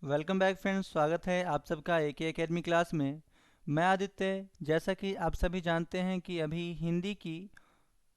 Welcome back friends. स्वागत है आप सबका एके एकेडमी क्लास में। मैं आदित्य। जैसा कि आप सभी जानते हैं कि अभी हिंदी की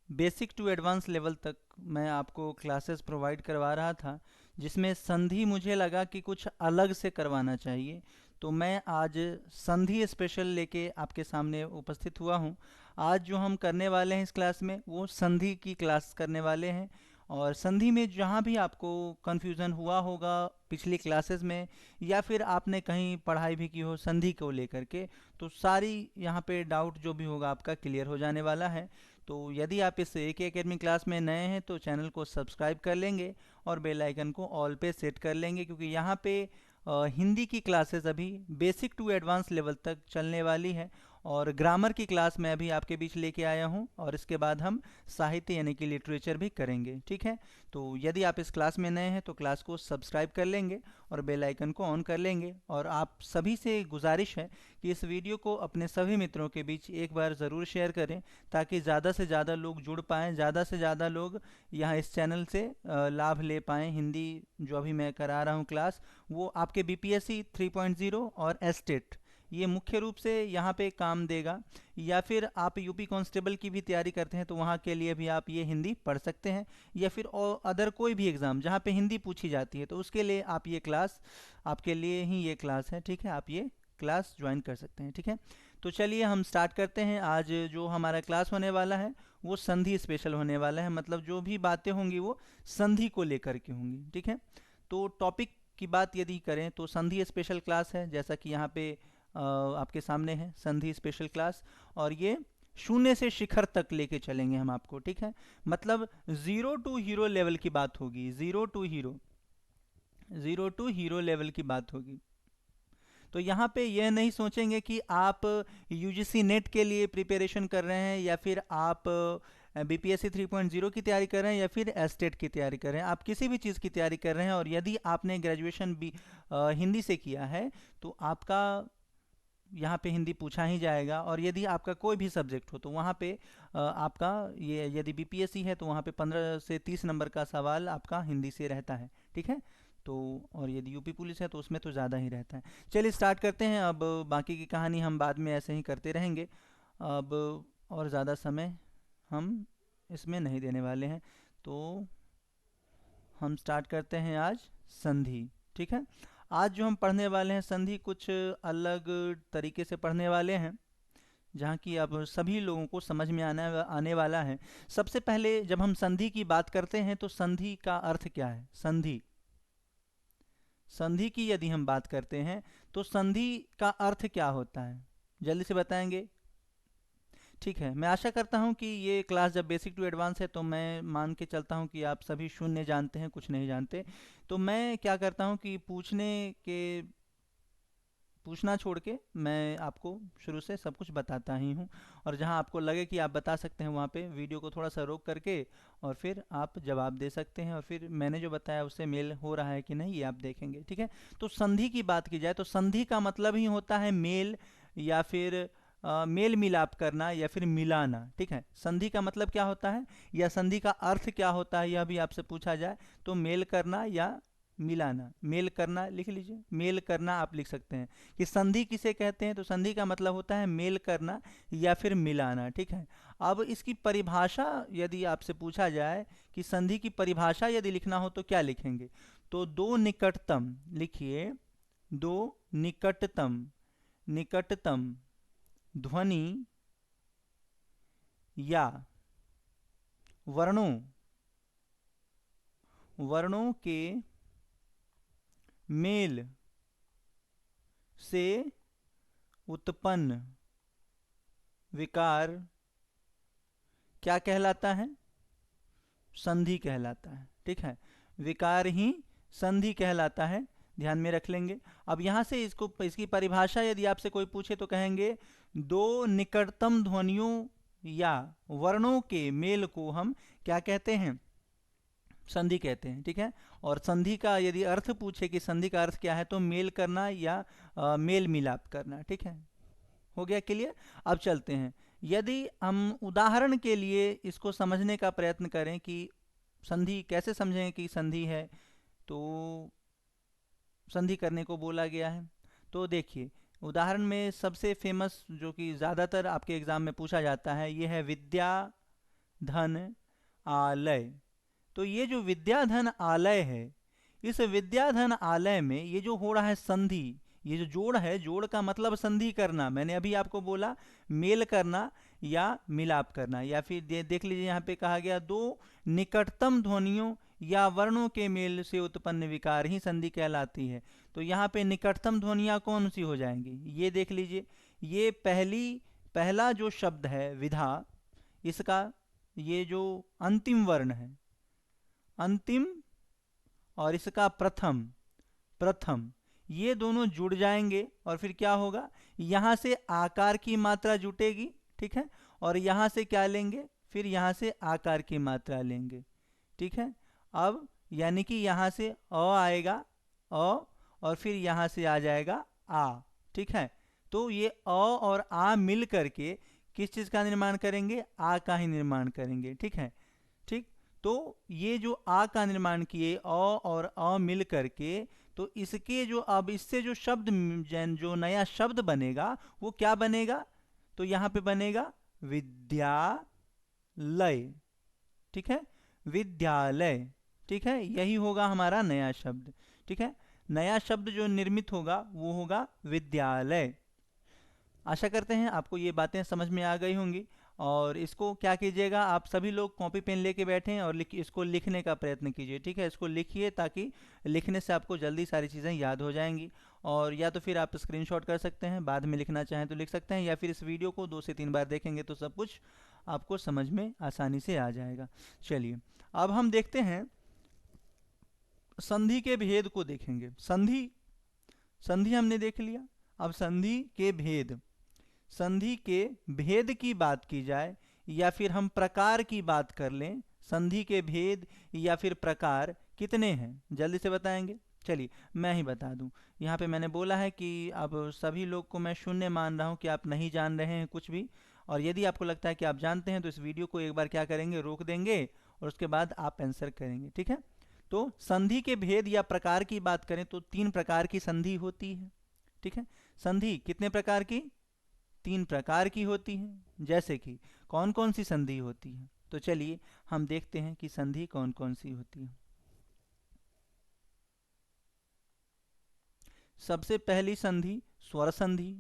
बेसिक टू एडवांस लेवल तक मैं आपको क्लासेस प्रोवाइड करवा रहा था, जिसमें संधि मुझे लगा कि कुछ अलग से करवाना चाहिए, तो मैं आज संधि स्पेशल लेके आपके सामने उपस्थित हुआ हूँ। आज जो हम करने वाले हैं इस क्लास में वो संधि की क्लास करने वाले हैं। और संधि में जहाँ भी आपको कन्फ्यूज़न हुआ होगा पिछली क्लासेस में, या फिर आपने कहीं पढ़ाई भी की हो संधि को लेकर के, तो सारी यहाँ पे डाउट जो भी होगा आपका क्लियर हो जाने वाला है। तो यदि आप इस एके एकेडमी क्लास में नए हैं तो चैनल को सब्सक्राइब कर लेंगे और बेल आइकन को ऑल पे सेट कर लेंगे, क्योंकि यहाँ पे हिंदी की क्लासेस अभी बेसिक टू एडवांस लेवल तक चलने वाली है। और ग्रामर की क्लास मैं अभी आपके बीच लेके आया हूँ, और इसके बाद हम साहित्य यानी कि लिटरेचर भी करेंगे। ठीक है, तो यदि आप इस क्लास में नए हैं तो क्लास को सब्सक्राइब कर लेंगे और बेल आइकन को ऑन कर लेंगे। और आप सभी से गुजारिश है कि इस वीडियो को अपने सभी मित्रों के बीच एक बार ज़रूर शेयर करें, ताकि ज़्यादा से ज़्यादा लोग जुड़ पाएँ, ज़्यादा से ज़्यादा लोग यहाँ इस चैनल से लाभ ले पाएँ। हिंदी जो अभी मैं करा रहा हूँ क्लास, वो आपके बीपीएससी 3.0 और एस्टेट, ये मुख्य रूप से यहाँ पे काम देगा। या फिर आप यूपी कांस्टेबल की भी तैयारी करते हैं तो वहाँ के लिए भी आप ये हिंदी पढ़ सकते हैं, या फिर और अदर कोई भी एग्ज़ाम जहाँ पे हिंदी पूछी जाती है तो उसके लिए आप ये क्लास, आपके लिए ही ये क्लास है। ठीक है, आप ये क्लास ज्वाइन कर सकते हैं। ठीक है, तो चलिए हम स्टार्ट करते हैं। आज जो हमारा क्लास होने वाला है वो संधि स्पेशल होने वाला है, मतलब जो भी बातें होंगी वो संधि को लेकर के होंगी। ठीक है, तो टॉपिक की बात यदि करें तो संधि स्पेशल क्लास है, जैसा कि यहाँ पे आपके सामने है संधि स्पेशल क्लास। और ये शून्य से शिखर तक लेके चलेंगे हम आपको। ठीक है, मतलब ज़ीरो टू हीरो लेवल की बात होगी, ज़ीरो टू हीरो लेवल की बात होगी। तो यहाँ पे यह नहीं सोचेंगे कि आप यूजीसी नेट के लिए प्रिपरेशन कर रहे हैं, या फिर आप बीपीएससी 3.0 की तैयारी कर रहे हैं, या फिर एस्टेट की तैयारी कर रहे हैं। आप किसी भी चीज़ की तैयारी कर रहे हैं और यदि आपने ग्रेजुएशन भी हिंदी से किया है तो आपका यहाँ पे हिंदी पूछा ही जाएगा। और यदि आपका कोई भी सब्जेक्ट हो तो वहाँ पे आपका ये, यदि बीपीएससी है तो वहाँ पे 15 से 30 नंबर का सवाल आपका हिंदी से रहता है। ठीक है, तो और यदि यूपी पुलिस है तो उसमें तो ज़्यादा ही रहता है। चलिए स्टार्ट करते हैं। अब बाकी की कहानी हम बाद में ऐसे ही करते रहेंगे। अब और ज़्यादा समय हम इसमें नहीं देने वाले हैं, तो हम स्टार्ट करते हैं आज संधि। ठीक है, आज जो हम पढ़ने वाले हैं संधि कुछ अलग तरीके से पढ़ने वाले हैं, जहाँ की अब सभी लोगों को समझ में आने वाला है। सबसे पहले जब हम संधि की बात करते हैं तो संधि का अर्थ क्या है। संधि, संधि की यदि हम बात करते हैं तो संधि का अर्थ क्या होता है, जल्दी से बताएंगे। ठीक है, मैं आशा करता हूँ कि ये क्लास जब बेसिक टू एडवांस है तो मैं मान के चलता हूँ कि आप सभी शून्य जानते हैं, कुछ नहीं जानते। तो मैं क्या करता हूँ कि पूछना छोड़ के मैं आपको शुरू से सब कुछ बताता ही हूँ। और जहाँ आपको लगे कि आप बता सकते हैं वहाँ पे वीडियो को थोड़ा सा रोक करके और फिर आप जवाब दे सकते हैं, और फिर मैंने जो बताया उससे मेल हो रहा है कि नहीं ये आप देखेंगे। ठीक है, तो संधि की बात की जाए तो संधि का मतलब ही होता है मेल, या फिर मेल मिलाप करना, या फिर मिलाना। ठीक है, संधि का मतलब क्या होता है या संधि का अर्थ क्या होता है यह भी आपसे पूछा जाए तो मेल करना या मिलाना। मेल करना लिख लीजिए, मेल करना आप लिख सकते हैं। कि संधि किसे कहते हैं तो संधि का मतलब होता है मेल करना या फिर मिलाना। ठीक है, अब इसकी परिभाषा यदि आपसे पूछा जाए कि संधि की परिभाषा यदि लिखना हो तो क्या लिखेंगे, तो दो निकटतम लिखिए, दो निकटतम, निकटतम ध्वनि या वर्णों, वर्णों के मेल से उत्पन्न विकार क्या कहलाता है, संधि कहलाता है। ठीक है, विकार ही संधि कहलाता है, ध्यान में रख लेंगे। अब यहाँ से इसको, इसकी परिभाषा यदि आपसे कोई पूछे तो कहेंगे दो निकटतम ध्वनियों या वर्णों के मेल को हम क्या कहते हैं, संधि कहते हैं। ठीक है, और संधि का यदि अर्थ पूछे कि संधि का अर्थ क्या है तो मेल करना या मेल मिलाप करना। ठीक है, हो गया क्लियर। अब चलते हैं, यदि हम उदाहरण के लिए इसको समझने का प्रयत्न करें कि संधि कैसे समझें कि संधि है, तो संधि करने को बोला गया है। तो देखिए उदाहरण में सबसे फेमस जो कि ज़्यादातर आपके एग्ज़ाम में पूछा जाता है ये है विद्या धन आलय। तो ये जो विद्या धन आलय है, इस विद्या धन आलय में ये जो हो रहा है संधि, ये जो जोड़ है, जोड़ का मतलब संधि करना। मैंने अभी आपको बोला मेल करना या मिलाप करना, या फिर देख लीजिए यहाँ पे कहा गया दो निकटतम ध्वनियों या वर्णों के मेल से उत्पन्न विकार ही संधि कहलाती है। तो यहाँ पे निकटतम ध्वनियाँ कौन सी हो जाएंगी, ये देख लीजिए। ये पहला जो शब्द है विधा, इसका ये जो अंतिम वर्ण है अंतिम, और इसका प्रथम, ये दोनों जुड़ जाएंगे और फिर क्या होगा, यहाँ से आकार की मात्रा जुटेगी, ठीक है, और यहाँ से क्या लेंगे, फिर यहाँ से आकार की मात्रा लेंगे, ठीक है। अब यानी कि यहाँ से अ आएगा और फिर यहाँ से आ जाएगा आ, ठीक है। तो ये अ और आ मिल करके किस चीज़ का निर्माण करेंगे, आ का ही निर्माण करेंगे, ठीक है। ठीक, तो ये जो आ का निर्माण किए अ और अ मिल करके, तो इसके जो अब इससे जो शब्द जो नया शब्द बनेगा वो क्या बनेगा, तो यहाँ पे बनेगा विद्यालय, ठीक है, विद्यालय, ठीक है, यही होगा हमारा नया शब्द, ठीक है। नया शब्द जो निर्मित होगा वो होगा विद्यालय। आशा करते हैं आपको ये बातें समझ में आ गई होंगी, और इसको क्या कीजिएगा, आप सभी लोग कॉपी पेन लेके बैठें और इसको लिखने का प्रयत्न कीजिए, ठीक है। इसको लिखिए ताकि लिखने से आपको जल्दी सारी चीज़ें याद हो जाएंगी। और या तो फिर आप स्क्रीनशॉट कर सकते हैं, बाद में लिखना चाहें तो लिख सकते हैं, या फिर इस वीडियो को 2 से 3 बार देखेंगे तो सब कुछ आपको समझ में आसानी से आ जाएगा। चलिए अब हम देखते हैं संधि के भेद को देखेंगे। संधि हमने देख लिया, अब संधि के भेद की बात की जाए या फिर हम प्रकार की बात कर लें, संधि के भेद या फिर प्रकार कितने हैं, जल्दी से बताएंगे। चलिए मैं ही बता दूं, यहाँ पे मैंने बोला है कि अब सभी लोग को मैं शून्य मान रहा हूँ कि आप नहीं जान रहे हैं कुछ भी, और यदि आपको लगता है कि आप जानते हैं तो इस वीडियो को एक बार क्या करेंगे, रोक देंगे और उसके बाद आप आंसर करेंगे, ठीक है। तो संधि के भेद या प्रकार की बात करें तो 3 प्रकार की संधि होती है, ठीक है। संधि कितने प्रकार की, 3 प्रकार की होती है। जैसे कि कौन कौन सी संधि होती है, तो चलिए हम देखते हैं कि संधि कौन कौन सी होती है। सबसे पहली संधि स्वर संधि,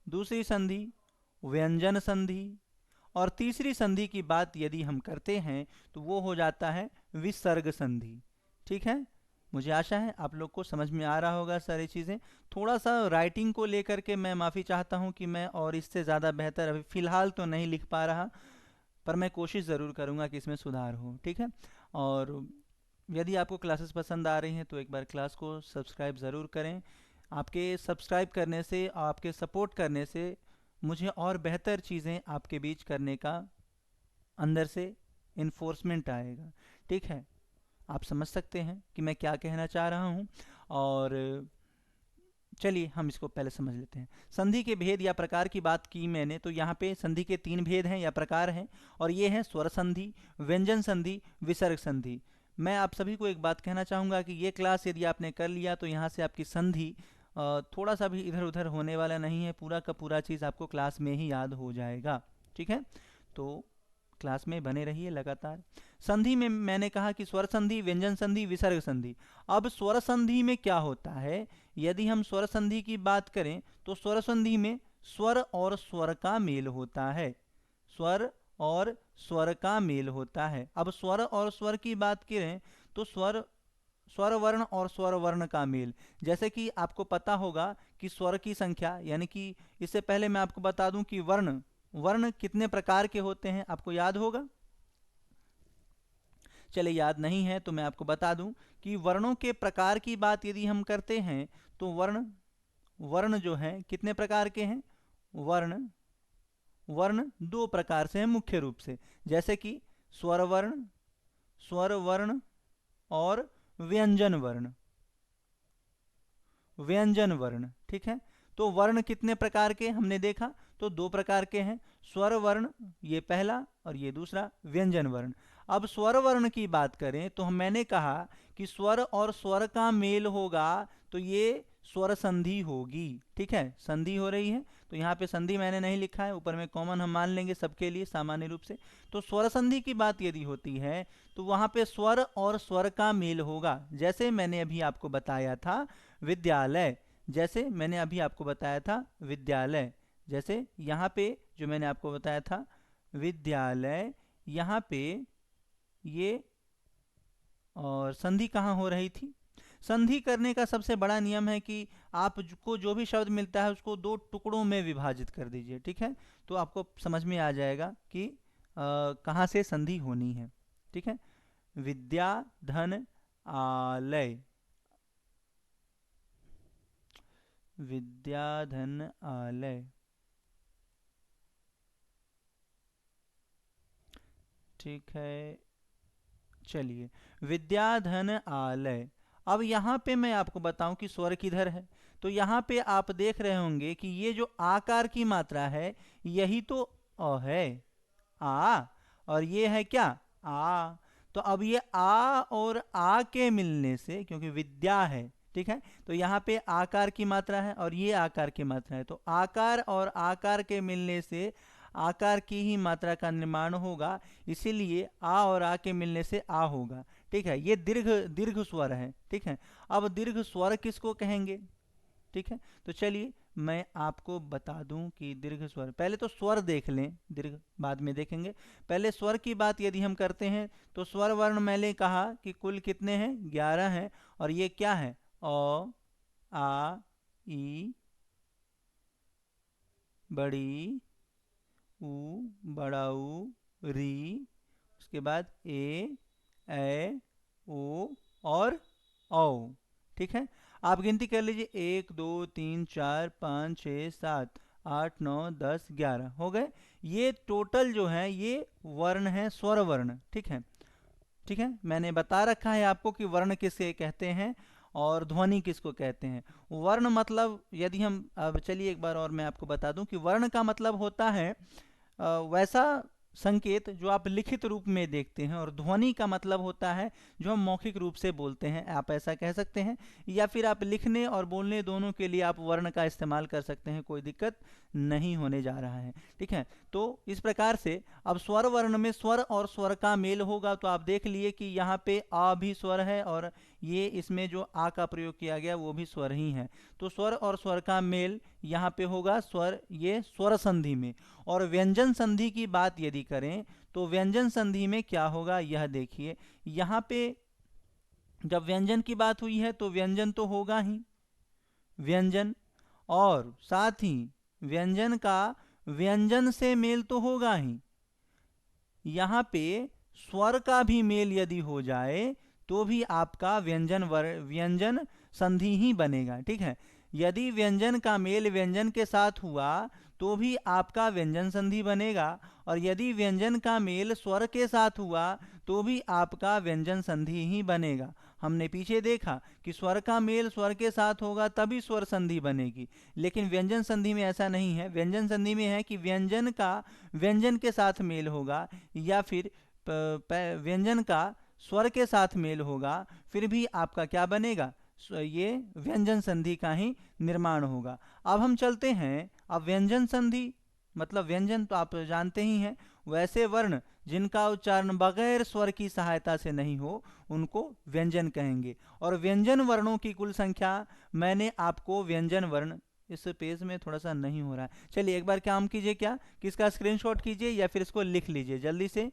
दूसरी संधि व्यंजन संधि, और तीसरी संधि की बात यदि हम करते हैं तो वो हो जाता है विसर्ग संधि, ठीक है। मुझे आशा है आप लोग को समझ में आ रहा होगा सारी चीज़ें। थोड़ा सा राइटिंग को लेकर के मैं माफ़ी चाहता हूँ कि मैं और इससे ज़्यादा बेहतर अभी फ़िलहाल तो नहीं लिख पा रहा, पर मैं कोशिश ज़रूर करूँगा कि इसमें सुधार हो, ठीक है। और यदि आपको क्लासेस पसंद आ रही हैं तो एक बार क्लास को सब्सक्राइब ज़रूर करें। आपके सब्सक्राइब करने से, आपके सपोर्ट करने से मुझे और बेहतर चीज़ें आपके बीच करने का अंदर से इन्फोर्समेंट आएगा, ठीक है। आप समझ सकते हैं कि मैं क्या कहना चाह रहा हूँ। और चलिए हम इसको पहले समझ लेते हैं। संधि के भेद या प्रकार की बात की मैंने, तो यहाँ पे संधि के 3 भेद हैं या प्रकार हैं, और ये हैं स्वर संधि, व्यंजन संधि, विसर्ग संधि। मैं आप सभी को एक बात कहना चाहूँगा कि ये क्लास यदि आपने कर लिया तो यहाँ से आपकी संधि थोड़ा सा भी इधर उधर होने वाला नहीं है, पूरा का पूरा चीज़ आपको क्लास में ही याद हो जाएगा, ठीक है। तो क्लास में बने रहिए लगातार। संधि में मैंने कहा कि स्वर संधि, व्यंजन संधि, विसर्ग संधि। अब स्वर संधि में क्या होता है, यदि हम स्वर संधि की बात करें तो स्वर संधि में स्वर और स्वर का मेल होता है, स्वर और स्वर का मेल होता है। अब स्वर और स्वर की बात करें तो स्वर वर्ण और स्वर वर्ण का मेल, जैसे कि आपको पता होगा कि स्वर की संख्या, यानी कि इससे पहले मैं आपको बता दूं कि वर्ण कितने प्रकार के होते हैं, आपको याद होगा। चले याद नहीं है तो मैं आपको बता दूं कि वर्णों के प्रकार की बात यदि हम करते हैं तो वर्ण जो है कितने प्रकार के हैं, वर्ण 2 प्रकार से हैं मुख्य रूप से, जैसे कि स्वर वर्ण और व्यंजन वर्ण, ठीक है। तो वर्ण कितने प्रकार के हमने देखा, तो 2 प्रकार के हैं, स्वर वर्ण ये पहला और ये दूसरा व्यंजन वर्ण। अब स्वर वर्ण की बात करें तो मैंने कहा कि स्वर और स्वर का मेल होगा तो ये स्वर संधि होगी। ठीक है, संधि हो रही है, तो यहाँ पे संधि मैंने नहीं लिखा है, ऊपर में कॉमन हम मान लेंगे सबके लिए सामान्य रूप से। तो स्वर संधि की बात यदि होती है तो वहाँ पे स्वर और स्वर का मेल होगा। जैसे मैंने अभी आपको बताया था विद्यालय, जैसे मैंने अभी आपको बताया था विद्यालय, जैसे यहाँ पे जो मैंने आपको बताया था विद्यालय, यहाँ पे ये और संधि कहाँ हो रही थी। संधि करने का सबसे बड़ा नियम है कि आपको जो भी शब्द मिलता है उसको दो टुकड़ों में विभाजित कर दीजिए। ठीक है, तो आपको समझ में आ जाएगा कि कहाँ से संधि होनी है। ठीक है, विद्या धन आलय, विद्या धन आलय। ठीक है, चलिए, विद्या धन आलय। अब यहाँ पे मैं आपको बताऊं कि स्वर किधर है। तो यहाँ पे आप देख रहे होंगे कि ये जो आकार की मात्रा है यही तो अ है, आ, और ये है क्या, आ। तो अब ये आ और आ के मिलने से, क्योंकि विद्या है, ठीक है, तो यहाँ पे आकार की मात्रा है और ये आकार की मात्रा है, तो आकार और आकार के मिलने से आकार की ही मात्रा का निर्माण होगा, इसीलिए आ और आ के मिलने से आ होगा। ठीक है, ये दीर्घ दीर्घ स्वर है। ठीक है, अब दीर्घ स्वर किसको कहेंगे। ठीक है, तो चलिए मैं आपको बता दूं कि दीर्घ स्वर, पहले तो स्वर देख लें, दीर्घ बाद में देखेंगे। पहले स्वर की बात यदि हम करते हैं तो स्वर वर्ण मैंने कहा कि कुल कितने हैं, 11 हैं, और ये क्या है, अ आ ई, बड़ी ऊ, बड़ा ऊ, री, उसके बाद ए ओ और औ। ठीक है, आप गिनती कर लीजिए, 1 2 3 4 5 6 7 8 9 10 11 हो गए। ये टोटल जो है ये वर्ण है, स्वर वर्ण। ठीक है, ठीक है, मैंने बता रखा है आपको कि वर्ण किसे कहते हैं और ध्वनि किसको कहते हैं। वर्ण मतलब, यदि हम अब चलिए एक बार और मैं आपको बता दूं कि वर्ण का मतलब होता है वैसा संकेत जो आप लिखित रूप में देखते हैं, और ध्वनि का मतलब होता है जो हम मौखिक रूप से बोलते हैं, आप ऐसा कह सकते हैं, या फिर आप लिखने और बोलने दोनों के लिए आप वर्ण का इस्तेमाल कर सकते हैं, कोई दिक्कत नहीं होने जा रहा है। ठीक है, तो इस प्रकार से अब स्वर वर्ण में स्वर और स्वर का मेल होगा, तो आप देख लिए कि यहाँ पे आ भी स्वर है और ये इसमें जो आ का प्रयोग किया गया वो भी स्वर ही है। तो स्वर और स्वर का मेल यहाँ पे होगा स्वर, ये स्वर संधि में। और व्यंजन संधि की बात यदि करें तो व्यंजन संधि में क्या होगा, यह देखिए, यहाँ पे जब व्यंजन की बात हुई है तो व्यंजन तो होगा ही व्यंजन, और साथ ही व्यंजन का व्यंजन से मेल तो होगा ही। यहाँ पे स्वर का भी मेल यदि हो जाए तो भी आपका व्यंजन संधि ही बनेगा। ठीक है, यदि व्यंजन का मेल व्यंजन के साथ हुआ तो भी आपका व्यंजन संधि बनेगा, और यदि व्यंजन का मेल स्वर के साथ हुआ तो भी आपका व्यंजन संधि ही बनेगा। हमने पीछे देखा कि स्वर का मेल स्वर के साथ होगा तभी स्वर संधि बनेगी, लेकिन व्यंजन संधि में ऐसा नहीं है। व्यंजन संधि में है कि व्यंजन का व्यंजन के साथ मेल होगा, या फिर व्यंजन का स्वर के साथ मेल होगा, फिर भी आपका क्या बनेगा, ये व्यंजन संधि का ही निर्माण होगा। अब हम चलते हैं, अब व्यंजन संधि मतलब व्यंजन तो आप जानते ही हैं, वैसे वर्ण जिनका उच्चारण बगैर स्वर की सहायता से नहीं हो उनको व्यंजन कहेंगे। और व्यंजन वर्णों की कुल संख्या मैंने आपको व्यंजन वर्ण, इस पेज में थोड़ा सा नहीं हो रहा है, चलिए एक बार काम कीजिए, क्या किसका स्क्रीनशॉट कीजिए या फिर इसको लिख लीजिए जल्दी से।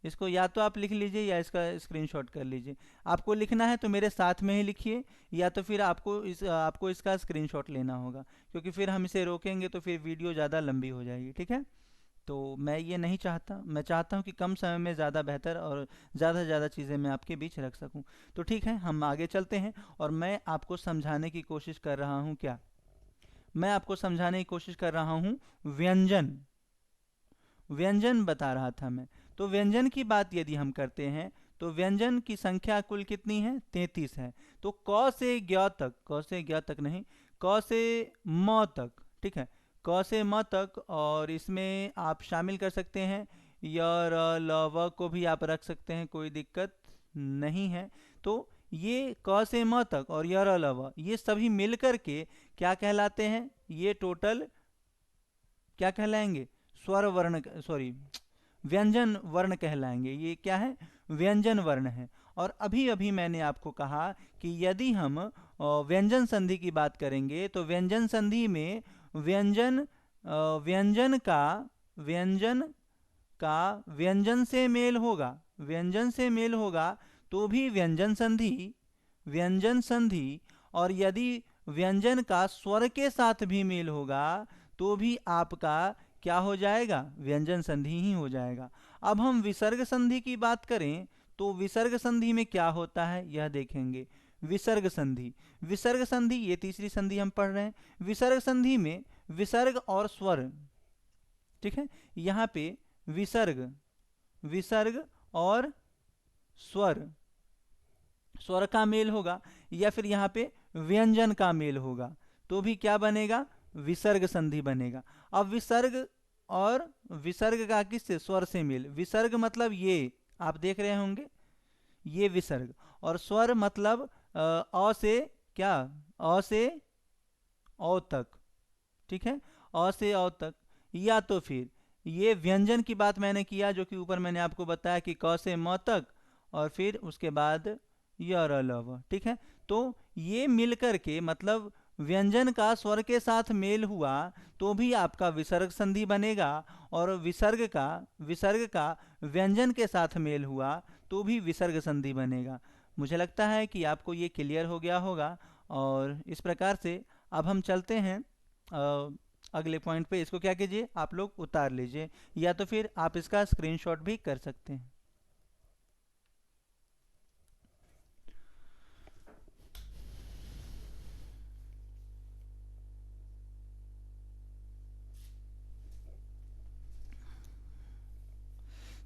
इसको या तो आप लिख लीजिए या इसका स्क्रीनशॉट कर लीजिए। आपको लिखना है तो मेरे साथ में ही लिखिए, या तो फिर आपको इसका स्क्रीनशॉट लेना होगा, क्योंकि फिर हम इसे रोकेंगे तो फिर वीडियो ज़्यादा लंबी हो जाएगी। ठीक है, तो मैं ये नहीं चाहता, मैं चाहता हूँ कि कम समय में ज़्यादा बेहतर और ज़्यादा से ज़्यादा चीज़ें मैं आपके बीच रख सकूँ। तो ठीक है, हम आगे चलते हैं, और मैं आपको समझाने की कोशिश कर रहा हूँ, क्या मैं आपको समझाने की कोशिश कर रहा हूँ व्यंजन, व्यंजन बता रहा था मैं। तो व्यंजन की बात यदि हम करते हैं तो व्यंजन की संख्या कुल कितनी है, 33 है। तो क से ज्ञ तक, क से ज्ञ तक नहीं, क से म तक, ठीक है, क से म तक, और इसमें आप शामिल कर सकते हैं य र ल व को भी आप रख सकते हैं, कोई दिक्कत नहीं है। तो ये क से म तक और य र ल व ये सभी मिल कर के क्या कहलाते हैं? ये टोटल क्या कहलाएंगे? स्वर वर्ण, सॉरी, व्यंजन वर्ण कहलाएंगे। ये क्या है? व्यंजन वर्ण है। और अभी अभी मैंने आपको कहा कि यदि हम व्यंजन संधि की बात करेंगे तो व्यंजन संधि में व्यंजन व्यंजन का व्यंजन से मेल होगा, व्यंजन से मेल होगा तो भी व्यंजन संधि, और यदि व्यंजन का स्वर के साथ भी मेल होगा तो भी आपका क्या हो जाएगा? व्यंजन संधि ही हो जाएगा। अब हम विसर्ग संधि की बात करें तो विसर्ग संधि में क्या होता है यह देखेंगे। विसर्ग संधि, विसर्ग संधि ये तीसरी संधि हम पढ़ रहे हैं। विसर्ग संधि में विसर्ग और स्वर, ठीक है, यहाँ पे विसर्ग और स्वर का मेल होगा, या फिर यहाँ पे व्यंजन का मेल होगा तो भी क्या बनेगा? विसर्ग संधि बनेगा। अब विसर्ग और विसर्ग का किससे? स्वर से मेल। विसर्ग मतलब ये आप देख रहे होंगे, ये विसर्ग, और स्वर मतलब अ से क्या? अ से औ तक, ठीक है, अ से औ तक। या तो फिर ये व्यंजन की बात मैंने किया जो कि ऊपर मैंने आपको बताया कि क से म तक और फिर उसके बाद य र ल व, ठीक है। तो ये मिलकर के मतलब व्यंजन का स्वर के साथ मेल हुआ तो भी आपका विसर्ग संधि बनेगा, और विसर्ग का व्यंजन के साथ मेल हुआ तो भी विसर्ग संधि बनेगा। मुझे लगता है कि आपको ये क्लियर हो गया होगा। और इस प्रकार से अब हम चलते हैं अगले पॉइंट पे। इसको क्या कीजिए, आप लोग उतार लीजिए, या तो फिर आप इसका स्क्रीनशॉट भी कर सकते हैं।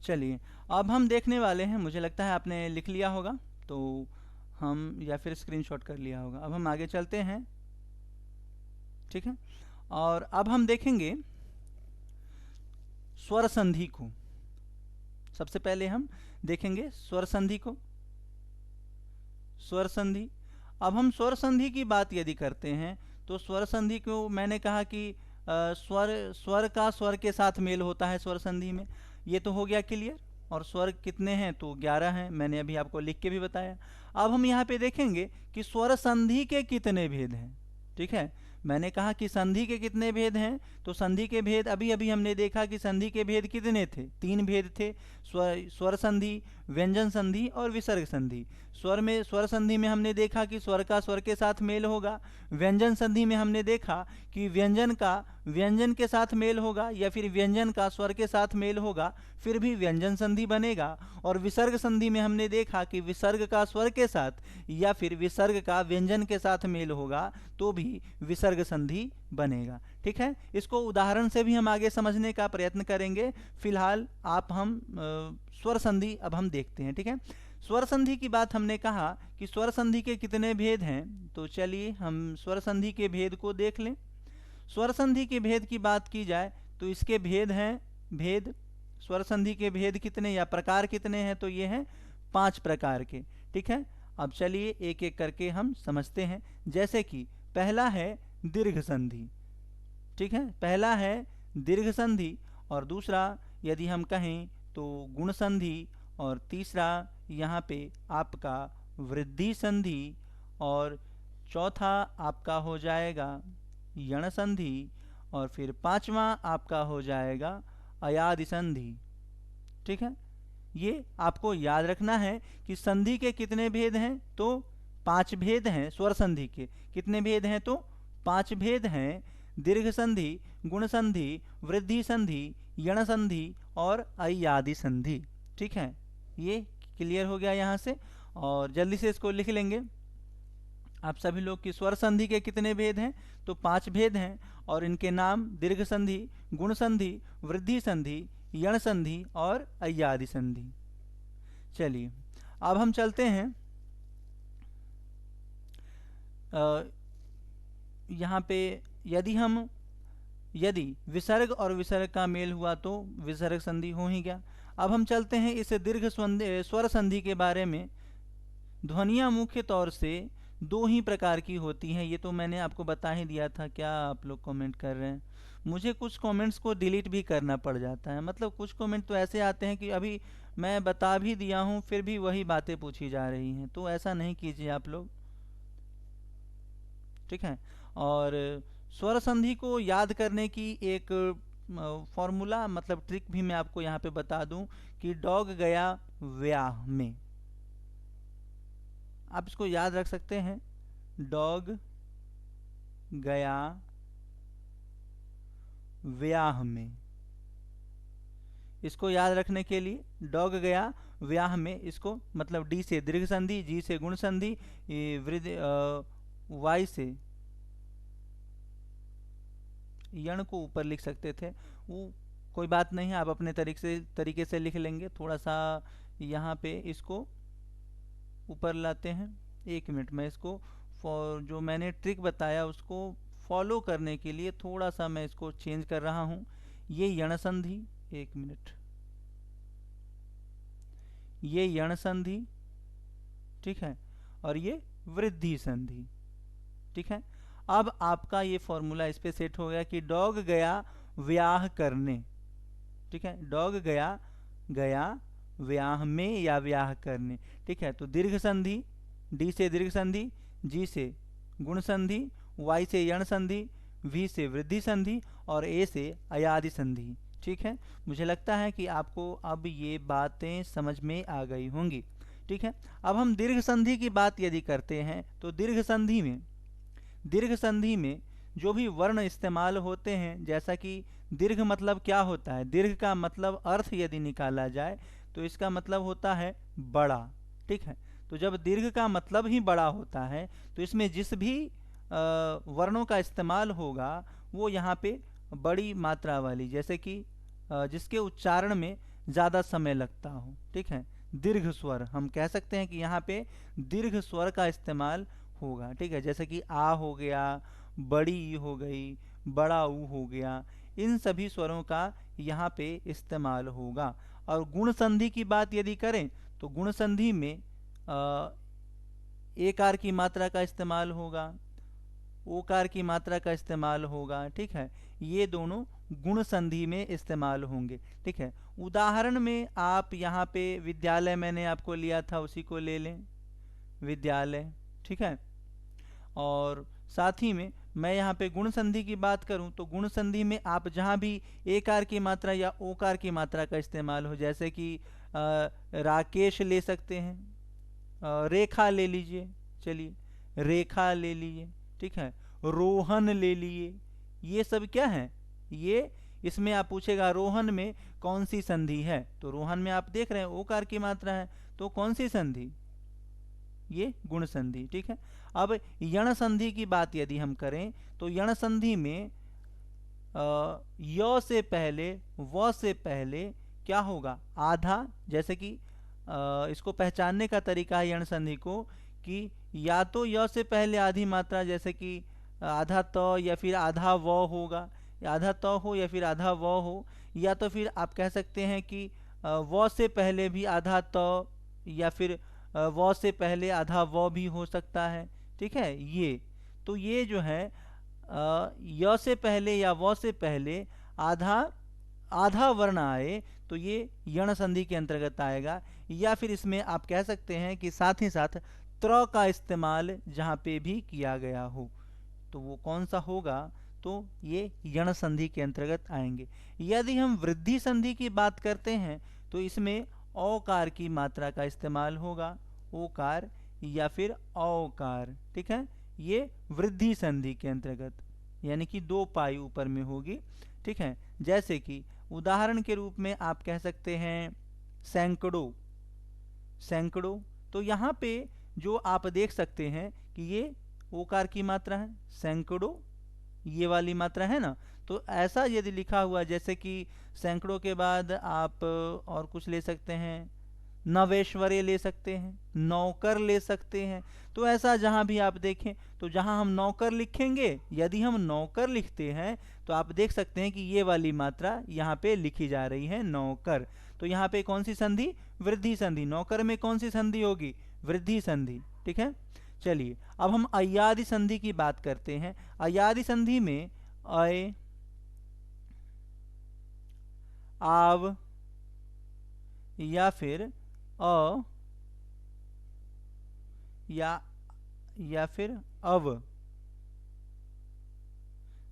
चलिए, अब हम देखने वाले हैं, मुझे लगता है आपने लिख लिया होगा तो हम, या फिर स्क्रीनशॉट कर लिया होगा। अब हम आगे चलते हैं, ठीक है। और अब हम देखेंगे स्वर संधि को। सबसे पहले हम देखेंगे स्वर संधि को। स्वर संधि, अब हम स्वर संधि की बात यदि करते हैं तो स्वर संधि को मैंने कहा कि स्वर का स्वर के साथ मेल होता है स्वर संधि में, ये तो हो गया क्लियर। और स्वर कितने हैं? तो 11 हैं, मैंने अभी आपको लिख के भी बताया। अब हम यहाँ पे देखेंगे कि स्वर संधि के कितने भेद हैं, ठीक है। मैंने कहा कि संधि के कितने भेद हैं, तो संधि के भेद अभी अभी हमने देखा कि संधि के भेद कितने थे? 3 भेद थे, स्वर संधि, व्यंजन संधि और विसर्ग संधि। स्वर संधि में हमने देखा कि स्वर का स्वर के साथ मेल होगा। व्यंजन संधि में हमने देखा कि व्यंजन का व्यंजन के साथ मेल होगा, या फिर व्यंजन का स्वर के साथ मेल होगा फिर भी व्यंजन संधि बनेगा। और विसर्ग संधि में हमने देखा कि विसर्ग का स्वर के साथ या फिर विसर्ग का व्यंजन के साथ मेल होगा तो भी विसर्ग संधि बनेगा, ठीक है। इसको उदाहरण से भी हम आगे समझने का प्रयत्न करेंगे। फिलहाल हम स्वर संधि अब हम देखते हैं, ठीक है। स्वर संधि की बात हमने कहा कि स्वर संधि के कितने भेद हैं, तो चलिए हम स्वर संधि के भेद को देख लें। स्वर संधि के भेद की बात की जाए तो इसके भेद हैं, स्वर संधि के भेद कितने या प्रकार कितने हैं, तो ये हैं 5 प्रकार के, ठीक है। अब चलिए एक एक करके हम समझते हैं। जैसे कि पहला है दीर्घ संधि, ठीक है, पहला है दीर्घ संधि। और दूसरा यदि हम कहें तो गुण संधि, और तीसरा यहाँ पे आपका वृद्धि संधि, और चौथा आपका हो जाएगा यण संधि, और फिर पांचवा आपका हो जाएगा अयादि संधि, ठीक है। ये आपको याद रखना है कि संधि के कितने भेद हैं, तो 5 भेद हैं। स्वर संधि के कितने भेद हैं, तो 5 भेद हैं। दीर्घ संधि, गुण संधि, वृद्धि संधि, यण संधि और अयादि संधि, ठीक है। ये क्लियर हो गया यहाँ से, और जल्दी से इसको लिख लेंगे आप सभी लोग कि स्वर संधि के कितने भेद हैं, तो 5 भेद हैं, और इनके नाम दीर्घ संधि, गुण संधि, वृद्धि संधि, यण संधि और अयादि संधि। चलिए अब हम चलते हैं यहाँ पे। यदि हम यदि विसर्ग और विसर्ग का मेल हुआ तो विसर्ग संधि हो ही गया। अब हम चलते हैं इस दीर्घ स्वर संधि के बारे में। ध्वनियाँ मुख्य तौर से दो ही प्रकार की होती हैं, ये तो मैंने आपको बता ही दिया था। क्या आप लोग कमेंट कर रहे हैं? मुझे कुछ कमेंट्स को डिलीट भी करना पड़ जाता है, मतलब कुछ कमेंट तो ऐसे आते हैं कि अभी मैं बता भी दिया हूँ फिर भी वही बातें पूछी जा रही हैं, तो ऐसा नहीं कीजिए आप लोग, ठीक है। और स्वर संधि को याद करने की एक फॉर्मूला मतलब ट्रिक भी मैं आपको यहाँ पे बता दूं कि डॉग गया व्याह में, आप इसको याद रख सकते हैं। डॉग गया व्याह में, इसको याद रखने के लिए डॉग गया व्याह में, इसको मतलब डी से दीर्घ संधि, जी से गुण संधि, वाई से यण को ऊपर लिख सकते थे, वो कोई बात नहीं है, आप अपने तरीके से लिख लेंगे। थोड़ा सा यहाँ पे इसको ऊपर लाते हैं। एक मिनट, मैं इसको जो मैंने ट्रिक बताया उसको फॉलो करने के लिए थोड़ा सा मैं इसको चेंज कर रहा हूँ। ये यण संधि, एक मिनट, ये यण संधि, ठीक है, और ये वृद्धि संधि, ठीक है। अब आपका ये फॉर्मूला इस पे सेट हो गया कि डॉग गया व्याह करने, ठीक है, डॉग गया व्याह में या व्याह करने, ठीक है। तो दीर्घ संधि, डी से दीर्घ संधि, जी से गुण संधि, वाई से यण संधि, वी से वृद्धि संधि और ए से अयादि संधि, ठीक है। मुझे लगता है कि आपको अब ये बातें समझ में आ गई होंगी, ठीक है। अब हम दीर्घ संधि की बात यदि करते हैं तो दीर्घ संधि में जो भी वर्ण इस्तेमाल होते हैं, जैसा कि दीर्घ मतलब क्या होता है, दीर्घ का मतलब अर्थ यदि निकाला जाए तो इसका मतलब होता है बड़ा, ठीक है। तो जब दीर्घ का मतलब ही बड़ा होता है तो इसमें जिस भी वर्णों का इस्तेमाल होगा वो यहाँ पे बड़ी मात्रा वाली, जैसे कि जिसके उच्चारण में ज़्यादा समय लगता हो, ठीक है, दीर्घ स्वर हम कह सकते हैं कि यहाँ पे दीर्घ स्वर का इस्तेमाल होगा, ठीक है। जैसे कि आ हो गया, बड़ी ई हो गई, बड़ा ऊ हो गया, इन सभी स्वरों का यहाँ पे इस्तेमाल होगा। और गुण संधि की बात यदि करें तो गुण संधि में एकार की मात्रा का इस्तेमाल होगा, ओकार की मात्रा का इस्तेमाल होगा, ठीक है। ये दोनों गुण संधि में इस्तेमाल होंगे, ठीक है। उदाहरण में आप यहाँ पे विद्यालय मैंने आपको लिया था, उसी को ले लें, विद्यालय, ठीक है। और साथ ही में मैं यहाँ पे गुण संधि की बात करूँ तो गुण संधि में आप जहाँ भी एकार की मात्रा या ओकार की मात्रा का इस्तेमाल हो, जैसे कि राकेश ले सकते हैं, रेखा ले लीजिए, चलिए रेखा ले लीजिए, ठीक है, रोहन ले लिए, ये सब क्या है, ये इसमें आप पूछेगा रोहन में कौन सी संधि है, तो रोहन में आप देख रहे हैं ओकार की मात्रा है, तो कौन सी संधि, ये गुण संधि, ठीक है। अब यण संधि की बात यदि हम करें तो यण संधि में य से पहले व से पहले क्या होगा, आधा, जैसे कि इसको पहचानने का तरीका है यण संधि को कि या तो य से पहले आधी मात्रा, जैसे कि आधा त या फिर आधा व होगा, आधा त हो या फिर आधा व हो, या तो फिर आप कह सकते हैं कि व से पहले भी आधा त या फिर व से पहले आधा व भी हो सकता है, ठीक है। ये तो ये जो है य से पहले या व से पहले आधा वर्ण आए तो ये यण संधि के अंतर्गत आएगा, या फिर इसमें आप कह सकते हैं कि साथ ही साथ त्र का इस्तेमाल जहाँ पे भी किया गया हो तो वो कौन सा होगा, तो ये यण संधि के अंतर्गत आएंगे। यदि हम वृद्धि संधि की बात करते हैं तो इसमें औकार की मात्रा का इस्तेमाल होगा, ओकार या फिर औकार, ठीक है, ये वृद्धि संधि के अंतर्गत, यानी कि 2 पाई ऊपर में होगी, ठीक है। जैसे कि उदाहरण के रूप में आप कह सकते हैं सैकड़ों, सैकड़ों, तो यहाँ पे जो आप देख सकते हैं कि ये ओकार की मात्रा है, सैकड़ों ये वाली मात्रा है ना, तो ऐसा यदि लिखा हुआ जैसे कि सैकड़ों के बाद आप और कुछ ले सकते हैं, नवेश्वरे ले सकते हैं, नौकर ले सकते हैं। तो ऐसा जहाँ भी आप देखें, तो जहाँ हम नौकर लिखेंगे, यदि हम नौकर लिखते हैं तो आप देख सकते हैं कि ये वाली मात्रा यहाँ पे लिखी जा रही है, नौकर। तो यहाँ पे कौन सी संधि? वृद्धि संधि। नौकर में कौन सी संधि होगी? वृद्धि संधि। ठीक है, चलिए अब हम अय्यादि संधि की बात करते हैं। अय्यादि संधि में अय, आव या फिर अ या फिर अव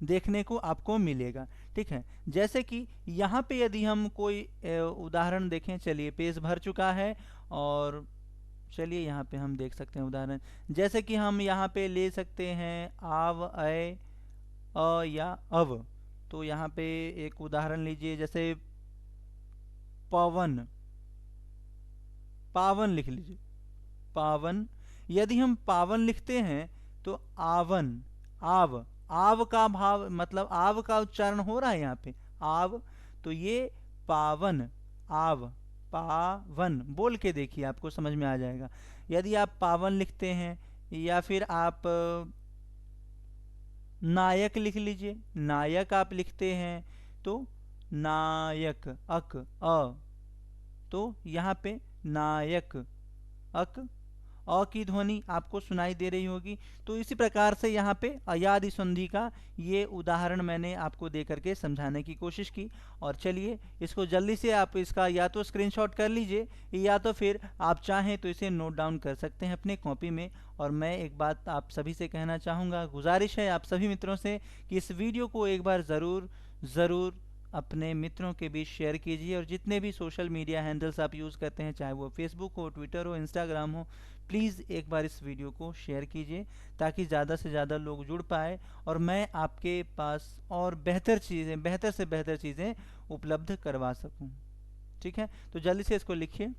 देखने को आपको मिलेगा। ठीक है, जैसे कि यहाँ पे यदि हम कोई उदाहरण देखें, चलिए पेज भर चुका है और चलिए यहाँ पे हम देख सकते हैं उदाहरण। जैसे कि हम यहाँ पे ले सकते हैं आव, अय, अ या अव। तो यहाँ पे एक उदाहरण लीजिए, जैसे पवन, पावन लिख लीजिए, पावन। यदि हम पावन लिखते हैं तो आवन, आव, आव का भाव मतलब आव का उच्चारण हो रहा है यहाँ पे, आव। तो ये पावन, आव, पावन बोल के देखिए, आपको समझ में आ जाएगा। यदि आप पावन लिखते हैं या फिर आप नायक लिख लीजिए, नायक आप लिखते हैं तो नायक, अक, अ। तो यहाँ पे नायक, अक, अ की ध्वनि आपको सुनाई दे रही होगी। तो इसी प्रकार से यहाँ पे अय्यादि संधि का ये उदाहरण मैंने आपको दे करके समझाने की कोशिश की। और चलिए इसको जल्दी से आप इसका या तो स्क्रीनशॉट कर लीजिए या तो फिर आप चाहें तो इसे नोट डाउन कर सकते हैं अपने कॉपी में। और मैं एक बात आप सभी से कहना चाहूँगा, गुजारिश है आप सभी मित्रों से कि इस वीडियो को एक बार ज़रूर अपने मित्रों के बीच शेयर कीजिए। और जितने भी सोशल मीडिया हैंडल्स आप यूज़ करते हैं, चाहे वो फेसबुक हो, ट्विटर हो, इंस्टाग्राम हो, प्लीज़ एक बार इस वीडियो को शेयर कीजिए ताकि ज़्यादा से ज़्यादा लोग जुड़ पाए और मैं आपके पास और बेहतर से बेहतर चीज़ें उपलब्ध करवा सकूं। ठीक है, तो जल्दी से इसको लिखिए।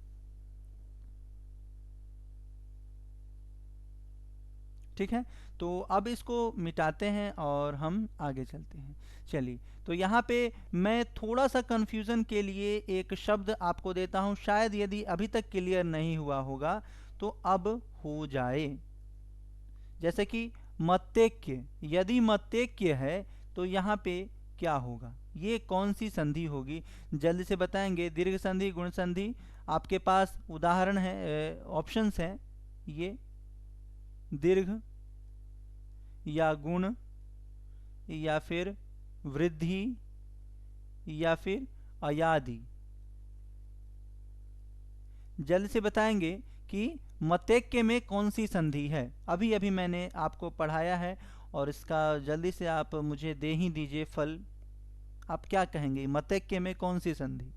ठीक है, तो अब इसको मिटाते हैं और हम आगे चलते हैं। चलिए, तो यहाँ पे मैं थोड़ा सा कन्फ्यूज़न के लिए एक शब्द आपको देता हूँ, शायद यदि अभी तक क्लियर नहीं हुआ होगा तो अब हो जाए। जैसे कि मत्तेक्य, यदि मत्तेक्य है तो यहाँ पे क्या होगा? ये कौन सी संधि होगी? जल्दी से बताएंगे। दीर्घ संधि, गुण संधि। आपके पास उदाहरण है, ऑप्शंस हैं ये, दीर्घ या गुण या फिर वृद्धि या फिर अयादि। जल्दी से बताएंगे कि मत्तेक्य में कौन सी संधि है। अभी अभी मैंने आपको पढ़ाया है और इसका जल्दी से आप मुझे दे ही दीजिए फल। आप क्या कहेंगे, मत्तेक्य में कौन सी संधि?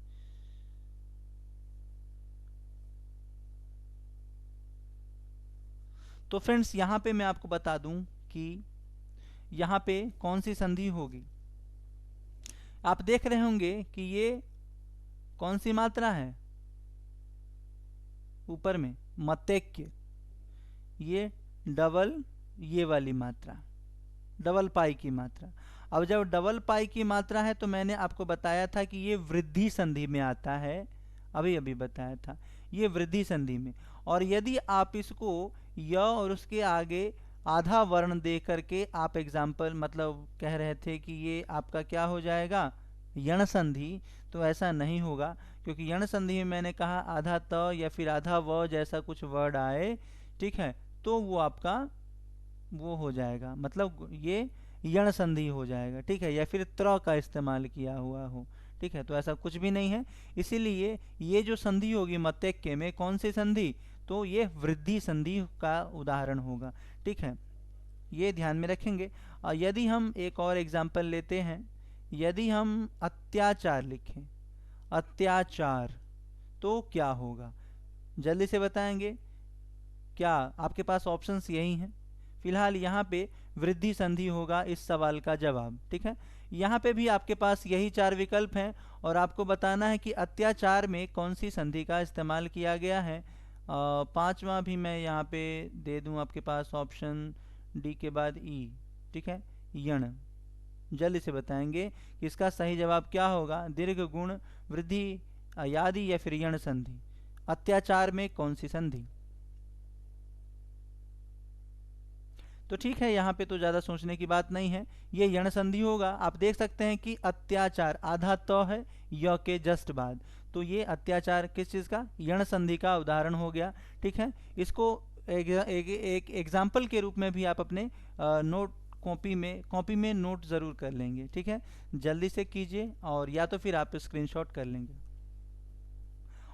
तो फ्रेंड्स यहाँ पे मैं आपको बता दूं कि यहाँ पे कौन सी संधि होगी। आप देख रहे होंगे कि ये कौन सी मात्रा है ऊपर में, मत्तेक्य। ये डबल, ये वाली मात्रा डबल पाई की मात्रा। अब जब डबल पाई की मात्रा है तो मैंने आपको बताया था कि ये वृद्धि संधि में आता है, अभी अभी बताया था, ये वृद्धि संधि में। और यदि आप इसको य और उसके आगे आधा वर्ण दे करके आप एग्जाम्पल मतलब कह रहे थे कि ये आपका क्या हो जाएगा, यण संधि, तो ऐसा नहीं होगा। क्योंकि यण संधि में मैंने कहा आधा त या फिर आधा व जैसा कुछ वर्ड आए, ठीक है, तो वो आपका वो हो जाएगा, मतलब ये यण संधि हो जाएगा। ठीक है, या फिर त्र का इस्तेमाल किया हुआ हो। ठीक है, तो ऐसा कुछ भी नहीं है। इसीलिए ये जो संधि होगी मत्तेक्य में, कौन सी संधि? तो ये वृद्धि संधि का उदाहरण होगा। ठीक है, ये ध्यान में रखेंगे। यदि हम एक और एग्जाम्पल लेते हैं, यदि हम अत्याचार लिखें, अत्याचार, तो क्या होगा? जल्दी से बताएंगे। क्या आपके पास ऑप्शंस यही हैं? फिलहाल यहाँ पे वृद्धि संधि होगा इस सवाल का जवाब। ठीक है, यहाँ पे भी आपके पास यही 4 विकल्प हैं और आपको बताना है कि अत्याचार में कौन सी संधि का इस्तेमाल किया गया है। पांचवा भी मैं यहाँ पे दे दूँ आपके पास, ऑप्शन डी के बाद ई। ठीक है, यण। जल्दी से बताएंगे कि इसका सही जवाब क्या होगा, दीर्घ, गुण, वृद्धि, अयादि या फिर यण संधि। अत्याचार में कौन सी संधि? तो ठीक है, यहाँ पे तो ज़्यादा सोचने की बात नहीं है, ये यण संधि होगा। आप देख सकते हैं कि अत्याचार आधा तो है य के जस्ट बाद, तो ये अत्याचार किस चीज़ का? यण संधि का उदाहरण हो गया। ठीक है, इसको एक एग्जाम्पल के रूप में भी आप अपने नोट कॉपी में नोट ज़रूर कर लेंगे। ठीक है, जल्दी से कीजिए, और या तो फिर आप स्क्रीनशॉट कर लेंगे।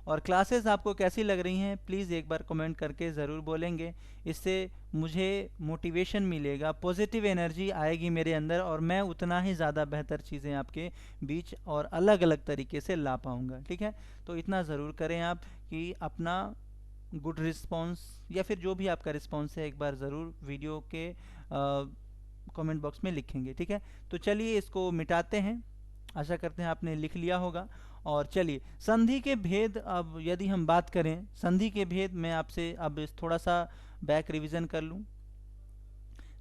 और क्लासेस आपको कैसी लग रही हैं प्लीज़ एक बार कमेंट करके ज़रूर बोलेंगे। इससे मुझे मोटिवेशन मिलेगा, पॉजिटिव एनर्जी आएगी मेरे अंदर, और मैं उतना ही ज़्यादा बेहतर चीज़ें आपके बीच और अलग अलग तरीके से ला पाऊँगा। ठीक है, तो इतना ज़रूर करें आप कि अपना गुड रिस्पॉन्स या फिर जो भी आपका रिस्पॉन्स है एक बार ज़रूर वीडियो के कमेंट बॉक्स में लिखेंगे। ठीक है, तो चलिए इसको मिटाते हैं। आशा करते हैं आपने लिख लिया होगा। और चलिए संधि के भेद, अब यदि हम बात करें संधि के भेद, मैं आपसे अब थोड़ा सा बैक रिवीजन कर लूं।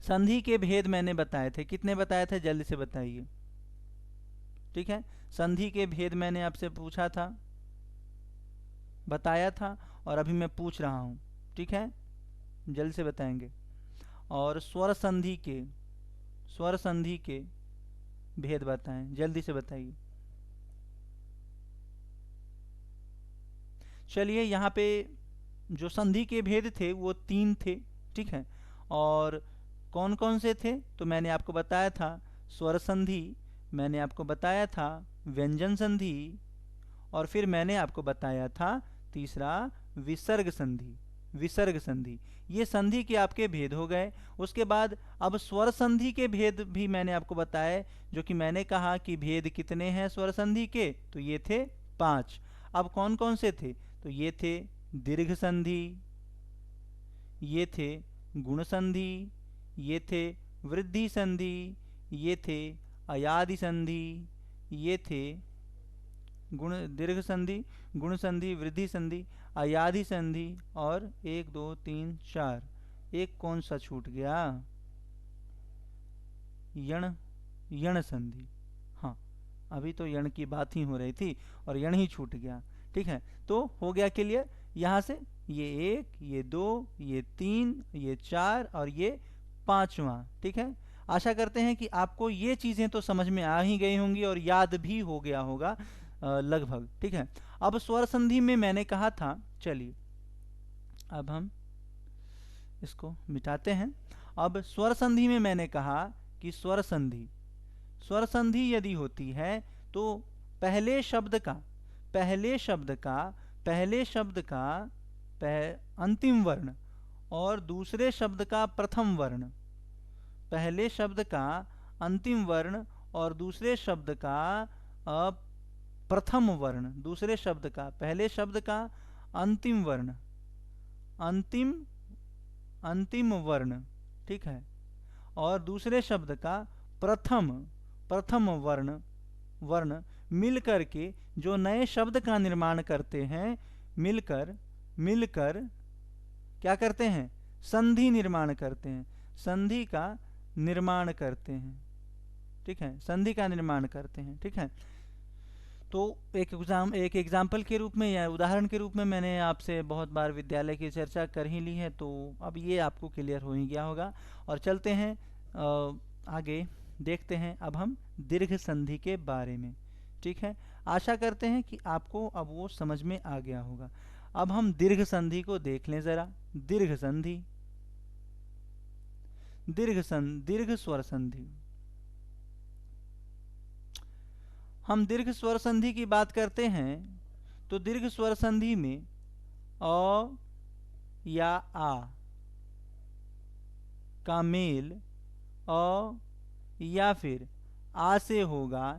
संधि के भेद मैंने बताए थे, कितने बताए थे जल्दी से बताइए। ठीक है, संधि के भेद मैंने आपसे पूछा था, बताया था, और अभी मैं पूछ रहा हूं। ठीक है, जल्दी से बताएंगे। और स्वर संधि के भेद बताएं, जल्दी से बताइए। चलिए यहाँ पे जो संधि के भेद थे वो 3 थे। ठीक है, और कौन कौन से थे तो मैंने आपको बताया था, स्वर संधि, मैंने आपको बताया था व्यंजन संधि, और फिर मैंने आपको बताया था तीसरा विसर्ग संधि। विसर्ग संधि, ये संधि के आपके भेद हो गए। उसके बाद अब स्वर संधि के भेद भी मैंने आपको बताए, जो कि मैंने कहा कि भेद कितने हैं स्वर संधि के, तो ये थे 5। अब कौन कौन से थे, तो ये थे दीर्घ संधि, ये थे गुण संधि, ये थे वृद्धि संधि, ये थे अयादि संधि, ये थे दीर्घ संधि, गुण संधि, वृद्धि संधि, अयादि संधि, और 1 2 3 4, एक कौन सा छूट गया? यण संधि। हाँ, अभी तो यण की बात ही हो रही थी और यण ही छूट गया। ठीक है, तो हो गया क्लियर। यहाँ से ये 1, ये 2, ये 3, ये 4 और ये 5वां। ठीक है, आशा करते हैं कि आपको ये चीज़ें तो समझ में आ ही गई होंगी और याद भी हो गया होगा लगभग। ठीक है, अब स्वर संधि में मैंने कहा था, चलिए अब हम इसको मिटाते हैं। अब स्वर संधि में मैंने कहा कि स्वर संधि यदि होती है तो पहले शब्द का अंतिम वर्ण और दूसरे शब्द का प्रथम वर्ण, पहले शब्द का अंतिम वर्ण और दूसरे शब्द का प्रथम वर्ण, दूसरे शब्द का पहले शब्द का अंतिम वर्ण, अंतिम वर्ण। ठीक है, और दूसरे शब्द का प्रथम वर्ण मिलकर के जो नए शब्द का निर्माण करते हैं, मिलकर क्या करते हैं? संधि निर्माण करते हैं, संधि का निर्माण करते हैं। ठीक है, संधि का निर्माण करते हैं। ठीक है, तो एक एग्जाम्पल के रूप में या उदाहरण के रूप में मैंने आपसे बहुत बार विद्यालय की चर्चा कर ही ली है, तो अब ये आपको क्लियर हो ही गया होगा। और चलते हैं आगे, देखते हैं अब हम दीर्घ संधि के बारे में। ठीक है, आशा करते हैं कि आपको अब वो समझ में आ गया होगा। अब हम दीर्घ संधि को देख लें ज़रा। दीर्घ संधि, दीर्घ स्वर संधि। हम दीर्घ स्वर संधि की बात करते हैं तो दीर्घ स्वर संधि में अ या आ का मेल अ या फिर आ से होगा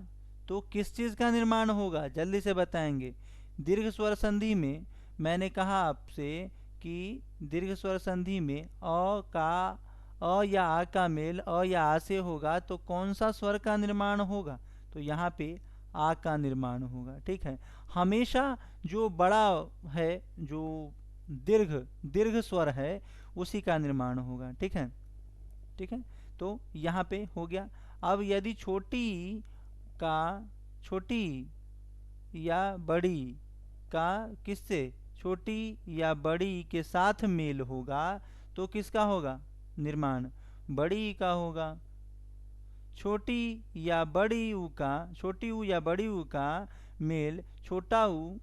तो किस चीज़ का निर्माण होगा? जल्दी से बताएंगे। दीर्घ स्वर संधि में मैंने कहा आपसे कि दीर्घ स्वर संधि में अ या आ का मेल अ या आ से होगा तो कौन सा स्वर का निर्माण होगा? तो यहाँ पे आ का निर्माण होगा। ठीक है, हमेशा जो बड़ा है, जो दीर्घ स्वर है, उसी का निर्माण होगा। ठीक है, ठीक है, तो यहाँ पे हो गया। अब यदि छोटी या बड़ी का किससे छोटी या बड़ी के साथ मेल होगा तो किसका होगा? निर्माण बड़ी का होगा। छोटी या बड़ी ऊ का, छोटी ऊ या बड़ी ऊ का मेल छोटा ऊ,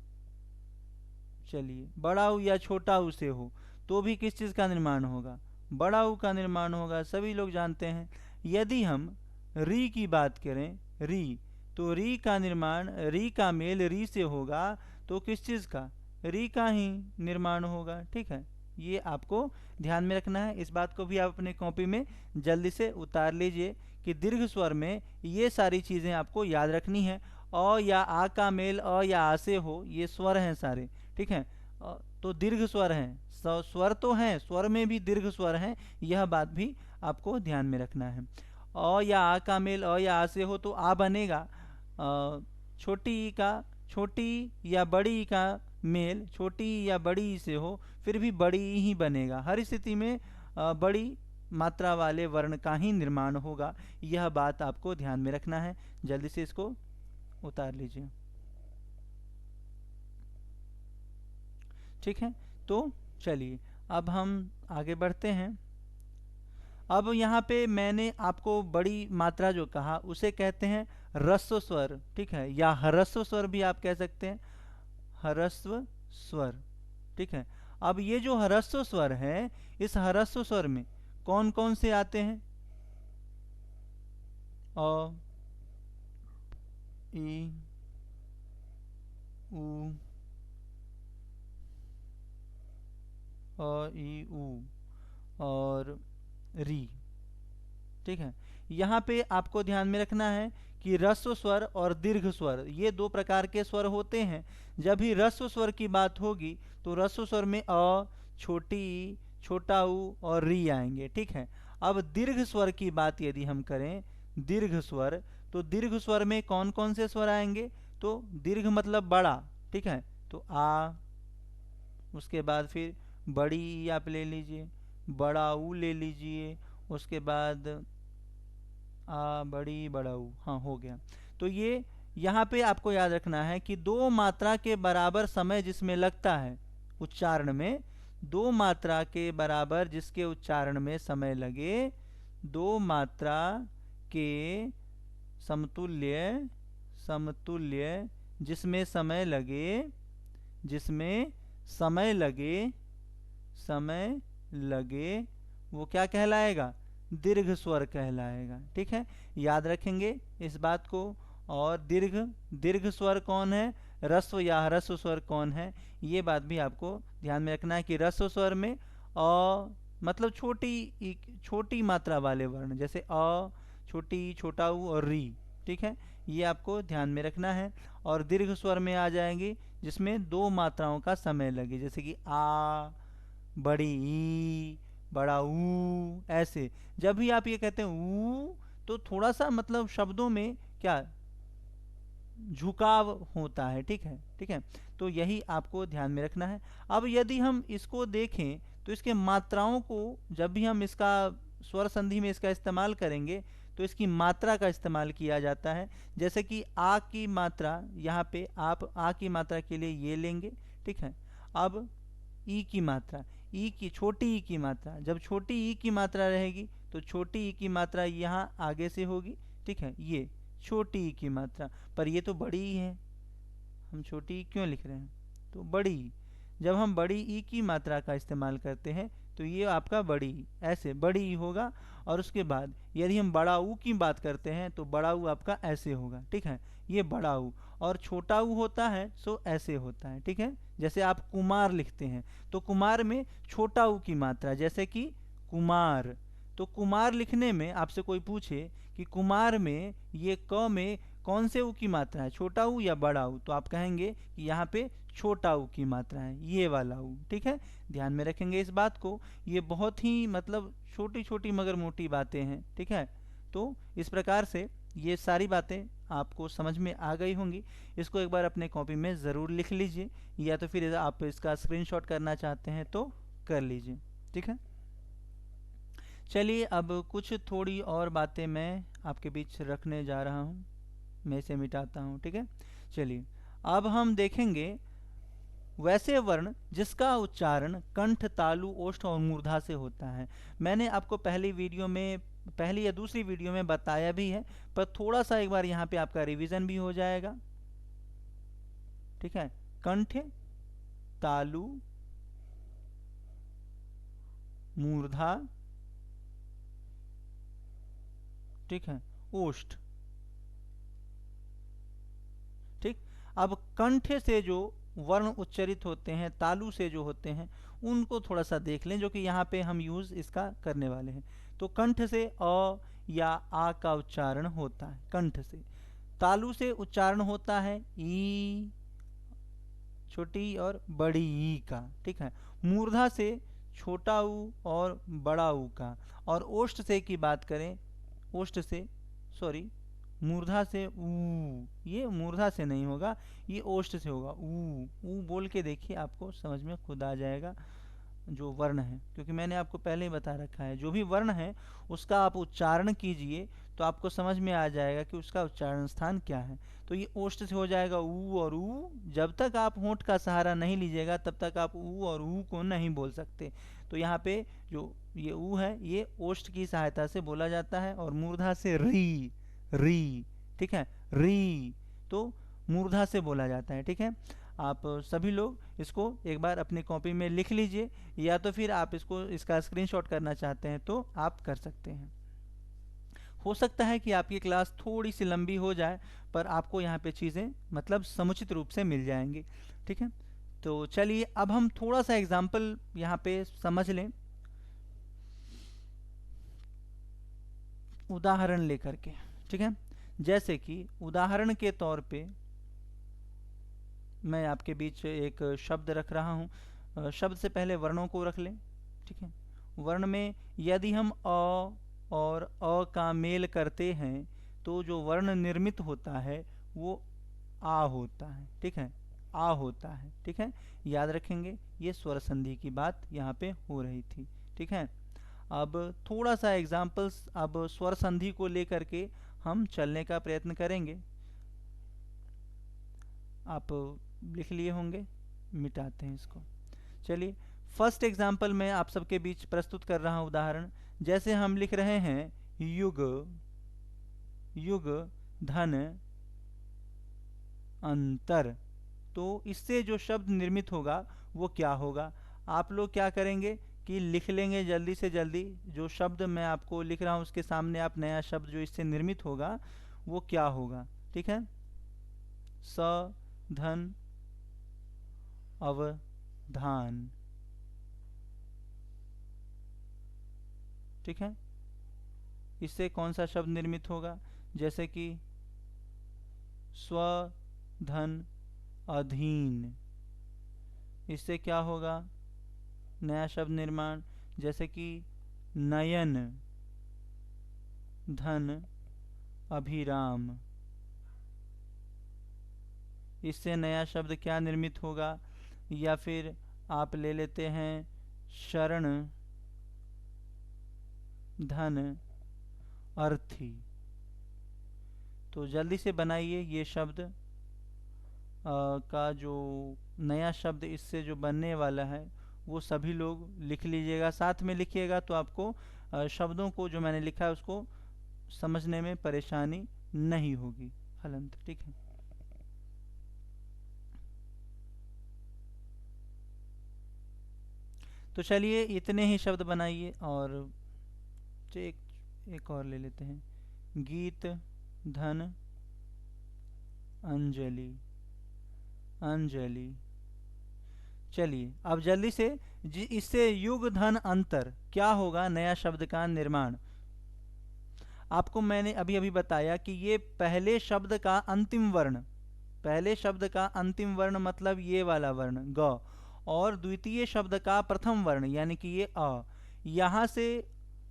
चलिए बड़ा ऊ या छोटा ऊ से हो तो भी किस चीज़ का निर्माण होगा? बड़ा ऊ का निर्माण होगा, सभी लोग जानते हैं। यदि हम री की बात करें, री, तो री का निर्माण, री का मेल री से होगा तो किस चीज़ का? री का ही निर्माण होगा। ठीक है, ये आपको ध्यान में रखना है। इस बात को भी आप अपने कॉपी में जल्दी से उतार लीजिए कि दीर्घ स्वर में ये सारी चीज़ें आपको याद रखनी है। अ या आ का मेल अ या आ से हो, ये स्वर हैं सारे। ठीक है, तो दीर्घ स्वर हैं, स्वर तो हैं, स्वर में भी दीर्घ स्वर हैं, यह बात भी आपको ध्यान में रखना है। अ या आ का मेल अ या आ से हो तो आ बनेगा। छोटी ई का, छोटी या बड़ी ई का मेल छोटी या बड़ी ई से हो फिर भी बड़ी ई ही बनेगा। हर स्थिति में बड़ी मात्रा वाले वर्ण का ही निर्माण होगा। यह बात आपको ध्यान में रखना है। जल्दी से इसको उतार लीजिए। ठीक है, तो चलिए अब हम आगे बढ़ते हैं। अब यहाँ पे मैंने आपको बड़ी मात्रा जो कहा उसे कहते हैं ह्रस्व स्वर। ठीक है, या ह्रस्व स्वर भी आप कह सकते हैं, ह्रस्व स्वर। ठीक है, अब ये जो ह्रस्व स्वर है, इस ह्रस्व स्वर में कौन कौन से आते हैं? अ, ई, उ, ई, उ और री। ठीक है, यहाँ पे आपको ध्यान में रखना है कि ह्रस्व स्वर और दीर्घ स्वर ये दो प्रकार के स्वर होते हैं। जब भी ह्रस्व स्वर की बात होगी तो ह्रस्व स्वर में अ, छोटी ई, छोटा ऊ और री आएंगे। ठीक है, अब दीर्घ स्वर की बात यदि हम करें, दीर्घ स्वर, तो दीर्घ स्वर में कौन कौन से स्वर आएंगे? तो दीर्घ मतलब बड़ा। ठीक है, तो आ, उसके बाद फिर बड़ी ई आप ले लीजिए, बड़ा ऊ ले लीजिए, उसके बाद आ, बड़ी, बड़ा ऊ, हाँ हो गया। तो ये यहाँ पे आपको याद रखना है कि दो मात्रा के बराबर समय जिसमें लगता है उच्चारण में, दो मात्रा के बराबर जिसके उच्चारण में समय लगे, दो मात्रा के समतुल्य, समतुल्य जिसमें समय लगे, जिसमें समय लगे, समय लगे, वो क्या कहलाएगा? दीर्घ स्वर कहलाएगा। ठीक है, याद रखेंगे इस बात को। और दीर्घ, दीर्घ स्वर कौन है? ह्रस्व या ह्रस्व स्वर कौन है? ये बात भी आपको ध्यान में रखना है कि ह्रस्व स्वर में अ मतलब छोटी, छोटी मात्रा वाले वर्ण, जैसे अ, छोटी, छोटा ऊ और री। ठीक है, ये आपको ध्यान में रखना है। और दीर्घ स्वर में आ जाएंगे जिसमें दो मात्राओं का समय लगे, जैसे कि आ, बड़ी ई, बड़ा ऊ, ऐसे। जब भी आप ये कहते हैं ऊ, तो थोड़ा सा मतलब शब्दों में क्या झुकाव होता है। ठीक है, ठीक है, तो यही आपको ध्यान में रखना है। अब यदि हम इसको देखें तो इसके मात्राओं को, जब भी हम इसका स्वर संधि में इसका इस्तेमाल करेंगे तो इसकी मात्रा का इस्तेमाल किया जाता है। जैसे कि आ की मात्रा, यहाँ पे आप आ की मात्रा के लिए ये लेंगे। ठीक है, अब ई की मात्रा, ई की, छोटी ई की मात्रा, जब छोटी ई की मात्रा रहेगी तो छोटी ई की मात्रा यहाँ आगे से होगी। ठीक है, ये छोटी ई की मात्रा, पर ये तो बड़ी ई है, हम छोटी ई क्यों लिख रहे हैं? तो बड़ी ई, जब हम बड़ी ई की मात्रा का इस्तेमाल करते हैं तो ये आपका बड़ी ई, ऐसे बड़ी ई होगा। और उसके बाद यदि हम बड़ा ऊ की बात करते हैं तो बड़ा ऊ आपका ऐसे होगा। ठीक है, ये बड़ा ऊ। और छोटा ऊ होता है सो ऐसे होता है। ठीक है, जैसे आप कुमार लिखते हैं तो कुमार में छोटा ऊ की मात्रा, जैसे कि कुमार। तो कुमार लिखने में आपसे कोई पूछे कि कुमार में ये क में कौन से ऊ की मात्रा है, छोटा ऊ या बड़ा ऊ, तो आप कहेंगे कि यहाँ पे छोटा ऊ की मात्रा है, ये वाला ऊ। ठीक है, ध्यान में रखेंगे इस बात को। ये बहुत ही मतलब छोटी छोटी मगर मोटी बातें हैं। ठीक है, तो इस प्रकार से ये सारी बातें आपको समझ में आ गई होंगी। इसको एक बार अपने कॉपी में ज़रूर लिख लीजिए, या तो फिर आप इसका स्क्रीनशॉट करना चाहते हैं तो कर लीजिए। ठीक है, चलिए अब कुछ थोड़ी और बातें मैं आपके बीच रखने जा रहा हूँ। मैं इसे मिटाता हूँ। ठीक है, चलिए अब हम देखेंगे वैसे वर्ण जिसका उच्चारण कंठ, तालु, ओष्ठ और मूर्धा से होता है। मैंने आपको पहली या दूसरी वीडियो में बताया भी है, पर थोड़ा सा एक बार यहाँ पे आपका रिवीजन भी हो जाएगा। ठीक है, कंठ, तालु, मूर्धा, ठीक है, ओष्ठ। ठीक, अब कंठ से जो वर्ण उच्चरित होते हैं, तालु से जो होते हैं, उनको थोड़ा सा देख लें, जो कि यहाँ पे हम यूज इसका करने वाले हैं। तो कंठ से अ या आ का उच्चारण होता है कंठ से। तालु से उच्चारण होता है ई, छोटी और बड़ी ई का। ठीक है, मूर्धा से छोटा ऊ और बड़ा ऊ का। और ओष्ठ से की बात करें, ओष्ठ से सॉरी मूर्धा से ऊ, ये मूर्धा से नहीं होगा, ये ओष्ठ से होगा। ऊ बोल के देखिए, आपको समझ में खुद आ जाएगा जो वर्ण है, क्योंकि मैंने आपको पहले ही बता रखा है। जो भी वर्ण है उसका आप उच्चारण कीजिए तो आपको समझ में आ जाएगा कि उसका उच्चारण स्थान क्या है। तो ये ओष्ठ से हो जाएगा ऊ, और ऊ जब तक आप होंठ का सहारा नहीं लीजिएगा तब तक आप ऊ और ऊ को नहीं बोल सकते। तो यहाँ पे जो ये ऊ है ये ओष्ठ की सहायता से बोला जाता है। और मूर्धा से री, री, ठीक है, री, तो मूर्धा से बोला जाता है। ठीक है, आप सभी लोग इसको एक बार अपनी कॉपी में लिख लीजिए, या तो फिर आप इसका स्क्रीनशॉट करना चाहते हैं तो आप कर सकते हैं। हो सकता है कि आपकी क्लास थोड़ी सी लंबी हो जाए, पर आपको यहाँ पे चीज़ें मतलब समुचित रूप से मिल जाएंगी। ठीक है, तो चलिए अब हम थोड़ा सा एग्जाम्पल यहाँ पे समझ लें, उदाहरण लेकर के। ठीक है, जैसे कि उदाहरण के तौर पे मैं आपके बीच एक शब्द रख रहा हूँ। शब्द से पहले वर्णों को रख लें। ठीक है, वर्ण में यदि हम अ और अ का मेल करते हैं तो जो वर्ण निर्मित होता है वो आ होता है। ठीक है, आ होता है। ठीक है, याद रखेंगे, ये स्वर संधि की बात यहाँ पे हो रही थी। ठीक है, अब थोड़ा सा एग्जाम्पल्स अब स्वर संधि को लेकर के हम चलने का प्रयत्न करेंगे। आप लिख लिए होंगे, मिटाते हैं इसको। चलिए, फर्स्ट एग्जाम्पल मैं आप सबके बीच प्रस्तुत कर रहा हूँ उदाहरण। जैसे हम लिख रहे हैं युग, युग, धन, अंतर, तो इससे जो शब्द निर्मित होगा वो क्या होगा? आप लोग क्या करेंगे कि लिख लेंगे जल्दी से जल्दी। जो शब्द मैं आपको लिख रहा हूँ उसके सामने आप नया शब्द जो इससे निर्मित होगा वो क्या होगा? ठीक है, स, धन, अवधान। ठीक है, इससे कौन सा शब्द निर्मित होगा? जैसे कि स्व, धन, अधीन, इससे क्या होगा नया शब्द निर्माण? जैसे कि नयन, धन, अभिराम, इससे नया शब्द क्या निर्मित होगा? या फिर आप ले लेते हैं शरण, धन, अर्थी। तो जल्दी से बनाइए ये शब्द का जो नया शब्द इससे जो बनने वाला है वो सभी लोग लिख लीजिएगा, साथ में लिखिएगा तो आपको शब्दों को जो मैंने लिखा है उसको समझने में परेशानी नहीं होगी। हलंत, ठीक है। तो चलिए इतने ही शब्द बनाइए, और एक और ले लेते हैं, गीत, धन, अंजलि, अंजलि। चलिए अब जल्दी से इससे युग, धन, अंतर क्या होगा नया शब्द का निर्माण? आपको मैंने अभी अभी बताया कि ये पहले शब्द का अंतिम वर्ण, पहले शब्द का अंतिम वर्ण मतलब ये वाला वर्ण ग, और द्वितीय शब्द का प्रथम वर्ण यानी कि ये अ। यहाँ से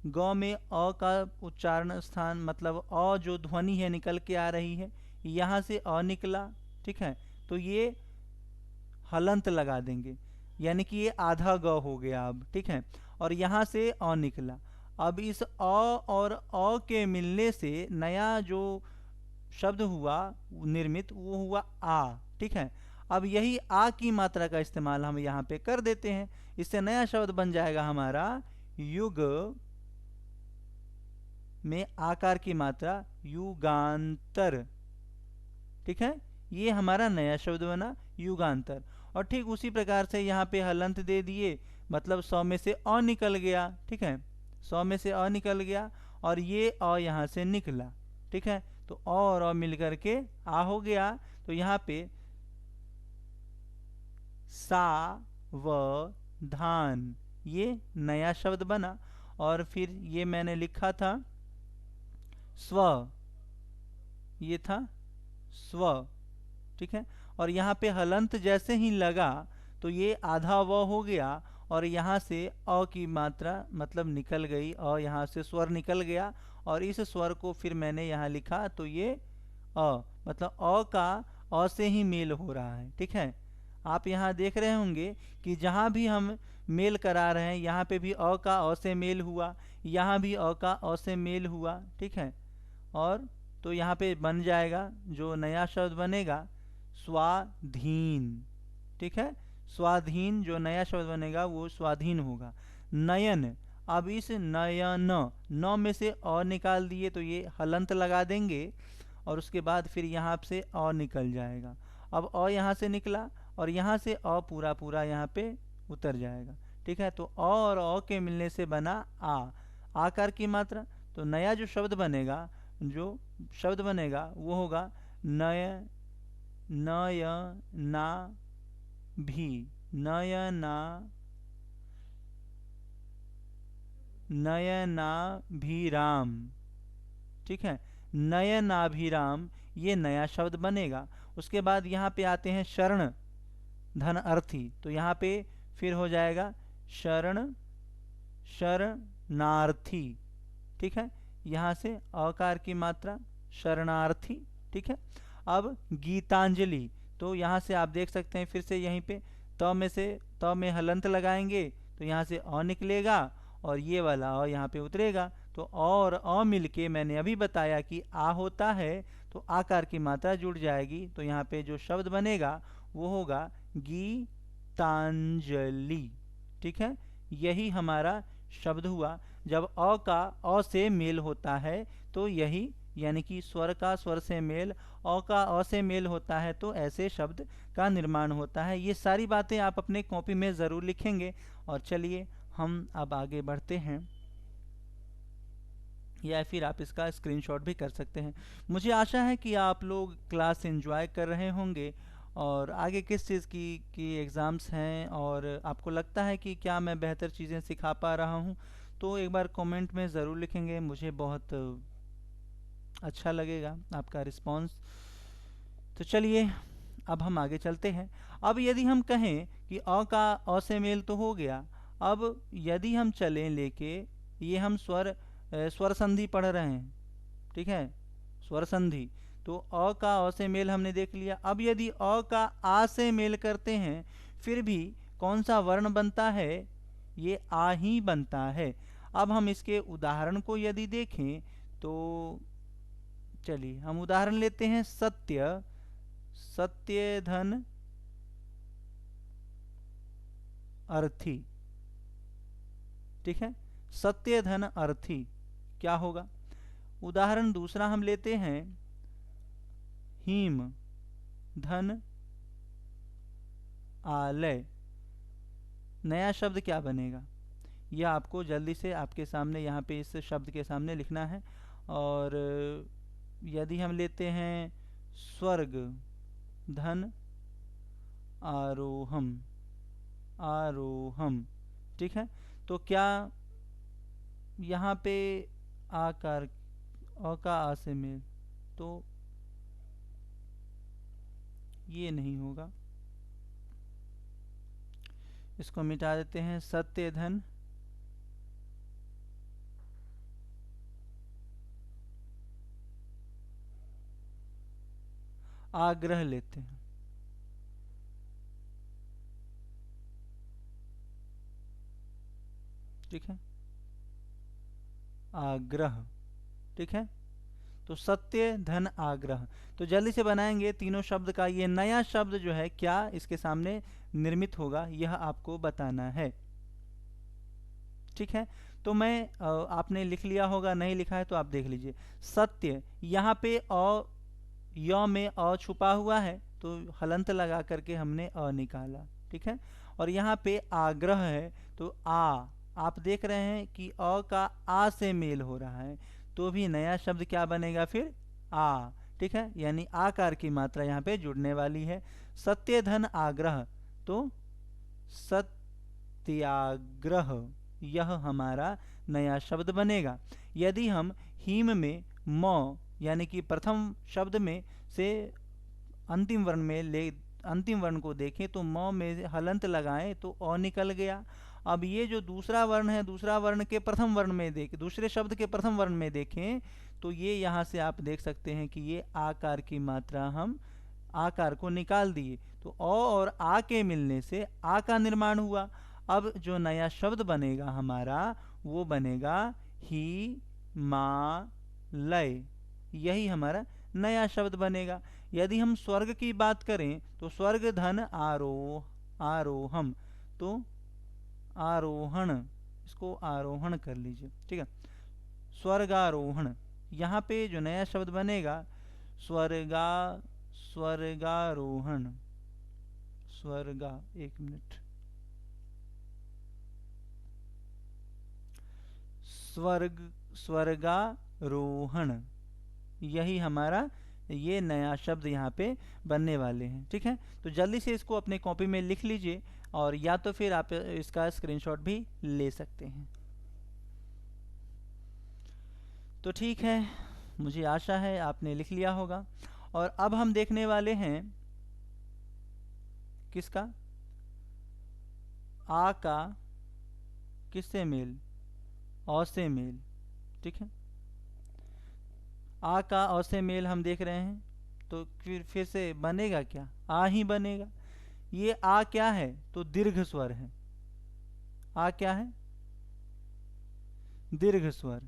ग में अ का उच्चारण स्थान मतलब अ जो ध्वनि है निकल के आ रही है, यहाँ से अ निकला। ठीक है, तो ये हलंत लगा देंगे, यानी कि ये आधा ग हो गया अब। ठीक है, और यहाँ से अ निकला। अब इस अ और अ के मिलने से नया जो शब्द हुआ निर्मित वो हुआ आ। ठीक है, अब यही आ की मात्रा का इस्तेमाल हम यहाँ पे कर देते हैं। इससे नया शब्द बन जाएगा हमारा युग में आकार की मात्रा युगांतर। ठीक है, ये हमारा नया शब्द बना युगांतर। और ठीक उसी प्रकार से यहाँ पे हलंत दे दिए, मतलब 100 में से अ निकल गया। ठीक है, 100 में से अ निकल गया और ये अ यहाँ से निकला। ठीक है, तो अ और अ मिल करके आ हो गया। तो यहाँ पे सा व धान, ये नया शब्द बना। और फिर ये मैंने लिखा था स्व, ये था स्व। ठीक है, और यहाँ पे हलंत जैसे ही लगा तो ये आधा व हो गया और यहाँ से अ की मात्रा मतलब निकल गई, अ यहाँ से स्वर निकल गया और इस स्वर को फिर मैंने यहाँ लिखा तो ये अ, मतलब अ का अ से ही मेल हो रहा है। ठीक है, आप यहाँ देख रहे होंगे कि जहाँ भी हम मेल करा रहे हैं यहाँ पे भी अ का अ से मेल हुआ, यहाँ भी अ का अ से मेल हुआ। ठीक है, और तो यहाँ पे बन जाएगा, जो नया शब्द बनेगा स्वाधीन। ठीक है, स्वाधीन जो नया शब्द बनेगा वो स्वाधीन होगा। नयन, अब इस नयन न में से अ निकाल दिए तो ये हलंत लगा देंगे और उसके बाद फिर यहाँ से अ निकल जाएगा। अब अ यहाँ से निकला और यहाँ से अ पूरा पूरा यहाँ पे उतर जाएगा। ठीक है, तो अ और अ के मिलने से बना आ, आकार की मात्रा। तो नया जो शब्द बनेगा, जो शब्द बनेगा वो होगा नय नयना भी, नयना नयनाभिराम। ठीक है, नयनाभिराम ये नया शब्द बनेगा। उसके बाद यहाँ पे आते हैं शरण धन अर्थी, तो यहाँ पे फिर हो जाएगा शरण शरणार्थी। ठीक है, यहाँ से अकार की मात्रा शरणार्थी। ठीक है, अब गीतांजलि, तो यहाँ से आप देख सकते हैं फिर से यहीं पे त में से त में हलंत लगाएंगे तो यहाँ से अ निकलेगा और ये वाला अ यहाँ पे उतरेगा। तो अ और अ मिलके मैंने अभी बताया कि आ होता है तो आकार की मात्रा जुड़ जाएगी। तो यहाँ पे जो शब्द बनेगा वो होगा गीतांजलि। ठीक है, यही हमारा शब्द हुआ। जब अ का अ से मेल होता है तो यही, यानी कि स्वर का स्वर से मेल, अ का अ से मेल होता है तो ऐसे शब्द का निर्माण होता है। ये सारी बातें आप अपने कॉपी में ज़रूर लिखेंगे। और चलिए हम अब आगे बढ़ते हैं, या फिर आप इसका स्क्रीनशॉट भी कर सकते हैं। मुझे आशा है कि आप लोग क्लास एंजॉय कर रहे होंगे और आगे किस चीज़ की एग्ज़ाम्स हैं और आपको लगता है कि क्या मैं बेहतर चीज़ें सिखा पा रहा हूँ, तो एक बार कमेंट में ज़रूर लिखेंगे। मुझे बहुत अच्छा लगेगा आपका रिस्पांस। तो चलिए अब हम आगे चलते हैं। अब यदि हम कहें कि अ का अ से मेल तो हो गया, अब यदि हम चलें लेके, ये हम स्वर संधि पढ़ रहे हैं। ठीक है, स्वर संधि, तो अ का अ से मेल हमने देख लिया। अब यदि अ का आ से मेल करते हैं फिर भी कौन सा वर्ण बनता है, ये आ ही बनता है। अब हम इसके उदाहरण को यदि देखें तो चलिए हम उदाहरण लेते हैं सत्य, सत्य धन अर्थी। ठीक है, सत्य धन अर्थी क्या होगा। उदाहरण दूसरा हम लेते हैं हिम धन आलय। नया शब्द क्या बनेगा, यह आपको जल्दी से आपके सामने यहाँ पे इस शब्द के सामने लिखना है। और यदि हम लेते हैं स्वर्ग धन आरोहम, आरोहम। ठीक है, तो क्या यहाँ पे आकार अ का आ से मेल, तो ये नहीं होगा, इसको मिटा देते हैं। सत्य धन आग्रह लेते हैं। ठीक है, आग्रह। ठीक है, तो सत्य धन आग्रह। तो जल्दी से बनाएंगे तीनों शब्द का ये नया शब्द जो है क्या इसके सामने निर्मित होगा, यह आपको बताना है। ठीक है, तो मैं आपने लिख लिया होगा, नहीं लिखा है तो आप देख लीजिए। सत्य, यहाँ पे अ य में अ छुपा हुआ है तो हलंत लगा करके हमने अ निकाला। ठीक है, और यहाँ पे आग्रह है तो आप देख रहे हैं कि अ का आ से मेल हो रहा है, तो भी नया शब्द क्या बनेगा फिर, आ। ठीक है, यानी आकार की मात्रा यहाँ पे जुड़ने वाली है। सत्य धन आग्रह, तो सत्याग्रह, यह हमारा नया शब्द बनेगा। यदि हम हीम में म यानी कि प्रथम शब्द में से अंतिम वर्ण को देखें तो म में हलंत लगाएं तो अ निकल गया। अब ये जो दूसरा वर्ण है, दूसरा वर्ण के प्रथम वर्ण में दूसरे शब्द के प्रथम वर्ण में देखें तो ये यहाँ से आप देख सकते हैं कि ये आकार की मात्रा, हम आकार को निकाल दिए तो अ और आ के मिलने से आ का निर्माण हुआ। अब जो नया शब्द बनेगा हमारा वो बनेगा ही मा लय, यही हमारा नया शब्द बनेगा। यदि हम स्वर्ग की बात करें तो स्वर्ग धन आरोहम, तो आरोहण, इसको आरोहण कर लीजिए। ठीक है, स्वर्गारोहण, यहाँ पे जो नया शब्द बनेगा स्वर्गारोहण, एक मिनट, स्वर्गारोहण, यही हमारा ये नया शब्द यहाँ पे बनने वाले हैं। ठीक है, तो जल्दी से इसको अपने कॉपी में लिख लीजिए और या तो फिर आप इसका स्क्रीनशॉट भी ले सकते हैं। तो ठीक है, मुझे आशा है आपने लिख लिया होगा। और अब हम देखने वाले हैं किसका, आ का किससे मेल, अ से मेल। ठीक है, आ का अ से मेल हम देख रहे हैं, तो फिर से बनेगा क्या, आ ही बनेगा। ये आ क्या है, तो दीर्घ स्वर है। आ क्या है, दीर्घ स्वर।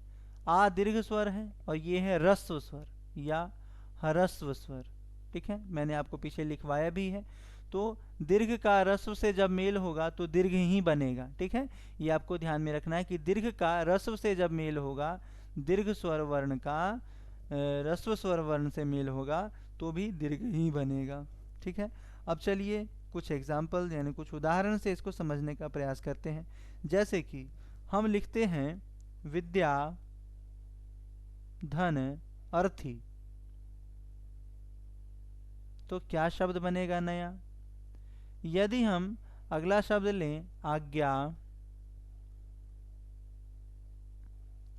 आ दीर्घ स्वर है और ये है ह्रस्व स्वर या ह्रस्व स्वर। ठीक है, मैंने आपको पीछे लिखवाया भी है। तो दीर्घ का ह्रस्व से जब मेल होगा तो दीर्घ ही बनेगा। ठीक है, ये आपको ध्यान में रखना है कि दीर्घ का ह्रस्व से जब मेल होगा, दीर्घ स्वर वर्ण का ह्रस्व स्वर वर्ण से मेल होगा तो भी दीर्घ ही बनेगा। ठीक है, अब चलिए कुछ एग्जाम्पल यानी कुछ उदाहरण से इसको समझने का प्रयास करते हैं। जैसे कि हम लिखते हैं विद्या धन अर्थी, तो क्या शब्द बनेगा नया। यदि हम अगला शब्द लें आज्ञा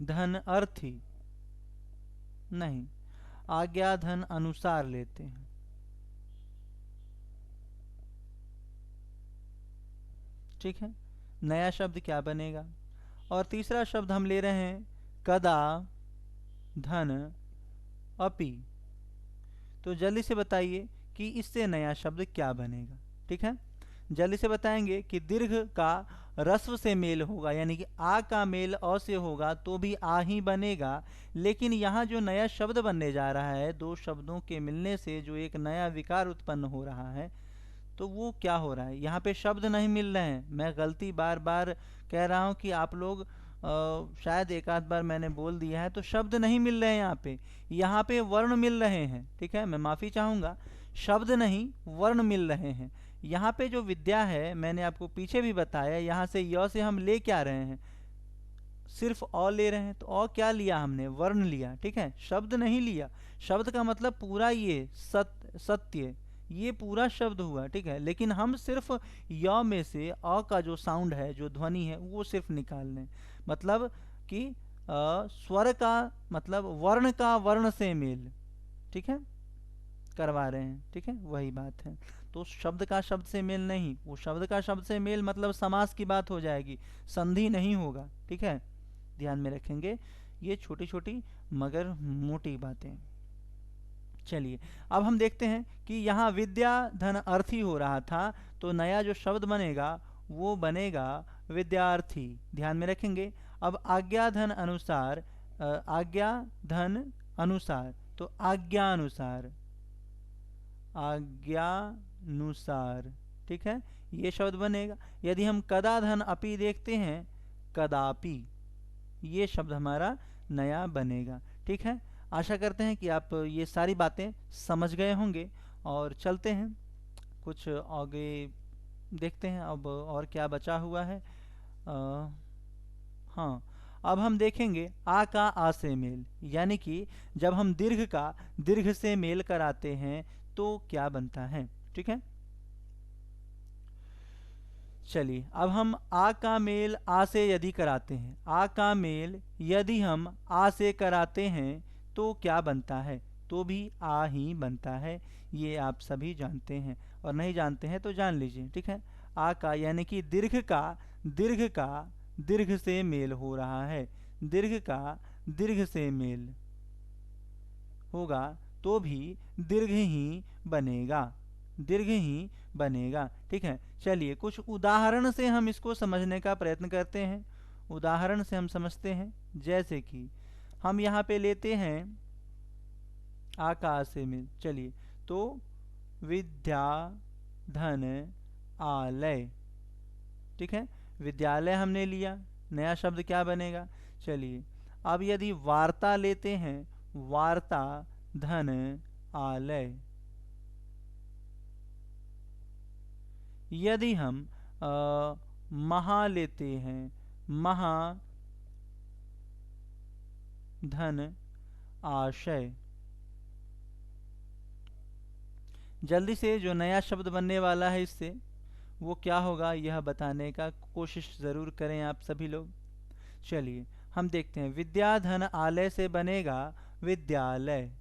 धन अर्थी, नहीं, आज्ञा धन अनुसार लेते हैं। ठीक है, नया शब्द क्या बनेगा। और तीसरा शब्द हम ले रहे हैं कदा धन अपि, तो जल्दी से बताइए कि इससे नया शब्द क्या बनेगा। ठीक है, जल्दी से बताएंगे कि दीर्घ का ह्रस्व से मेल होगा, यानी कि आ का मेल अ से होगा तो भी आ ही बनेगा। लेकिन यहाँ जो नया शब्द बनने जा रहा है, दो शब्दों के मिलने से जो एक नया विकार उत्पन्न हो रहा है, तो वो क्या हो रहा है, यहाँ पे शब्द नहीं मिल रहे हैं। मैं गलती बार बार कह रहा हूँ कि आप लोग शायद एक आध बार मैंने बोल दिया है, तो शब्द नहीं मिल रहे हैं यहाँ पे वर्ण मिल रहे हैं। ठीक है, मैं माफ़ी चाहूँगा, शब्द नहीं वर्ण मिल रहे हैं। यहाँ पे जो विद्या है, मैंने आपको पीछे भी बताया, यहाँ से य से हम ले क्या रहे हैं, सिर्फ अ ले रहे हैं। तो अ क्या लिया हमने, वर्ण लिया। ठीक है, शब्द नहीं लिया। शब्द का मतलब पूरा ये सत्य, ये पूरा शब्द हुआ। ठीक है, लेकिन हम सिर्फ य में से अ का जो साउंड है, जो ध्वनि है, वो सिर्फ निकाल लें। मतलब कि स्वर का मतलब वर्ण का वर्ण से मेल, ठीक है, करवा रहे हैं। ठीक है, वही बात है। तो शब्द का शब्द से मेल नहीं, वो शब्द का शब्द से मेल मतलब समास की बात हो जाएगी, संधि नहीं होगा। ठीक है, ध्यान में रखेंगे, ये छोटी छोटी मगर मोटी बातें। चलिए, अब हम देखते हैं कि यहाँ विद्या धन अर्थी हो रहा था, तो नया जो शब्द बनेगा वो बनेगा विद्यार्थी। ध्यान में रखेंगे। अब आज्ञा धन अनुसार, आज्ञा धन अनुसार, तो आज्ञानुसार, आज्ञानुसार, ठीक है, ये शब्द बनेगा। यदि हम कदा धन अपि देखते हैं, कदापि, ये शब्द हमारा नया बनेगा। ठीक है, आशा करते हैं कि आप ये सारी बातें समझ गए होंगे। और चलते हैं कुछ आगे, देखते हैं अब और क्या बचा हुआ है। हाँ, अब हम देखेंगे आ का आ से मेल, यानी कि जब हम दीर्घ का दीर्घ से मेल कराते हैं तो क्या बनता है। ठीक है, चलिए अब हम आ का मेल आ से यदि कराते हैं, आ का मेल यदि हम आ से कराते हैं तो क्या बनता है, तो भी आ ही बनता है। ये आप सभी जानते हैं, और नहीं जानते हैं तो जान लीजिए। ठीक है, आ का यानी कि दीर्घ का दीर्घ से मेल हो रहा है, दीर्घ का दीर्घ से मेल होगा तो भी दीर्घ ही बनेगा, दीर्घ ही बनेगा। ठीक है, चलिए कुछ उदाहरण से हम इसको समझने का प्रयत्न करते हैं। उदाहरण से हम समझते हैं, जैसे कि हम यहाँ पे लेते हैं आकाश से मिल, चलिए तो विद्या धन आलय। ठीक है, विद्यालय हमने लिया, नया शब्द क्या बनेगा। चलिए अब यदि वार्ता लेते हैं, वार्ता धन आलय। यदि हम महा लेते हैं, महा धन आशय। जल्दी से जो नया शब्द बनने वाला है इससे वो क्या होगा, यह बताने का कोशिश ज़रूर करें आप सभी लोग। चलिए हम देखते हैं, विद्या धन आलय से बनेगा विद्यालय,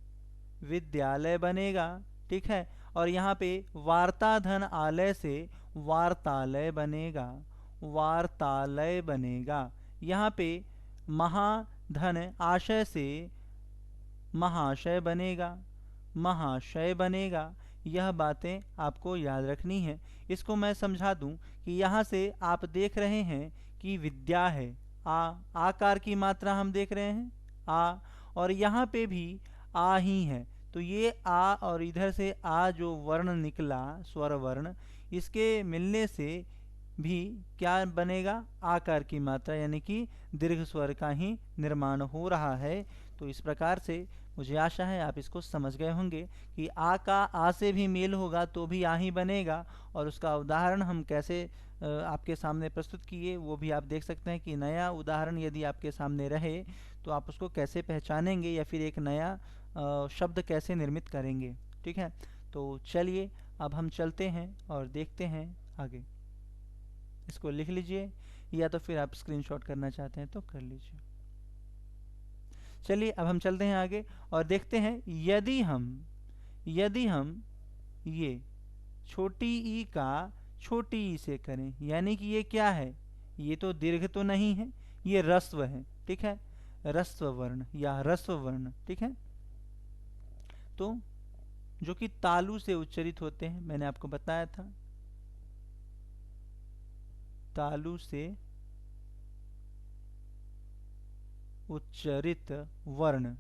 विद्यालय बनेगा। ठीक है, और यहाँ पे वार्ता धन आलय से वार्तालय बनेगा, वार्तालय बनेगा। यहाँ पे महाधन आशय से महाशय बनेगा, महाशय बनेगा। यह बातें आपको याद रखनी है। इसको मैं समझा दूं कि यहाँ से आप देख रहे हैं कि विद्या है, आकार की मात्रा हम देख रहे हैं आ, और यहाँ पे भी आ ही है। तो ये आ और इधर से आ जो वर्ण निकला, स्वर वर्ण, इसके मिलने से भी क्या बनेगा, आकार की मात्रा, यानी कि दीर्घ स्वर का ही निर्माण हो रहा है। तो इस प्रकार से मुझे आशा है आप इसको समझ गए होंगे कि आ का आ से भी मेल होगा तो भी आ ही बनेगा। और उसका उदाहरण हम कैसे आपके सामने प्रस्तुत किए वो भी आप देख सकते हैं कि नया उदाहरण यदि आपके सामने रहे तो आप उसको कैसे पहचानेंगे या फिर एक नया शब्द कैसे निर्मित करेंगे। ठीक है, तो चलिए अब हम चलते हैं और देखते हैं आगे। इसको लिख लीजिए या तो फिर आप स्क्रीनशॉट करना चाहते हैं तो कर लीजिए। चलिए अब हम चलते हैं आगे और देखते हैं, यदि हम ये छोटी ई का छोटी ई से करें, यानी कि ये क्या है, ये तो दीर्घ तो नहीं है, ये रस्व है। ठीक है, रस्व वर्ण या रस्व वर्ण। ठीक है, तो जो कि तालु से उच्चरित होते हैं, मैंने आपको बताया था, तालु से उच्चरित वर्ण।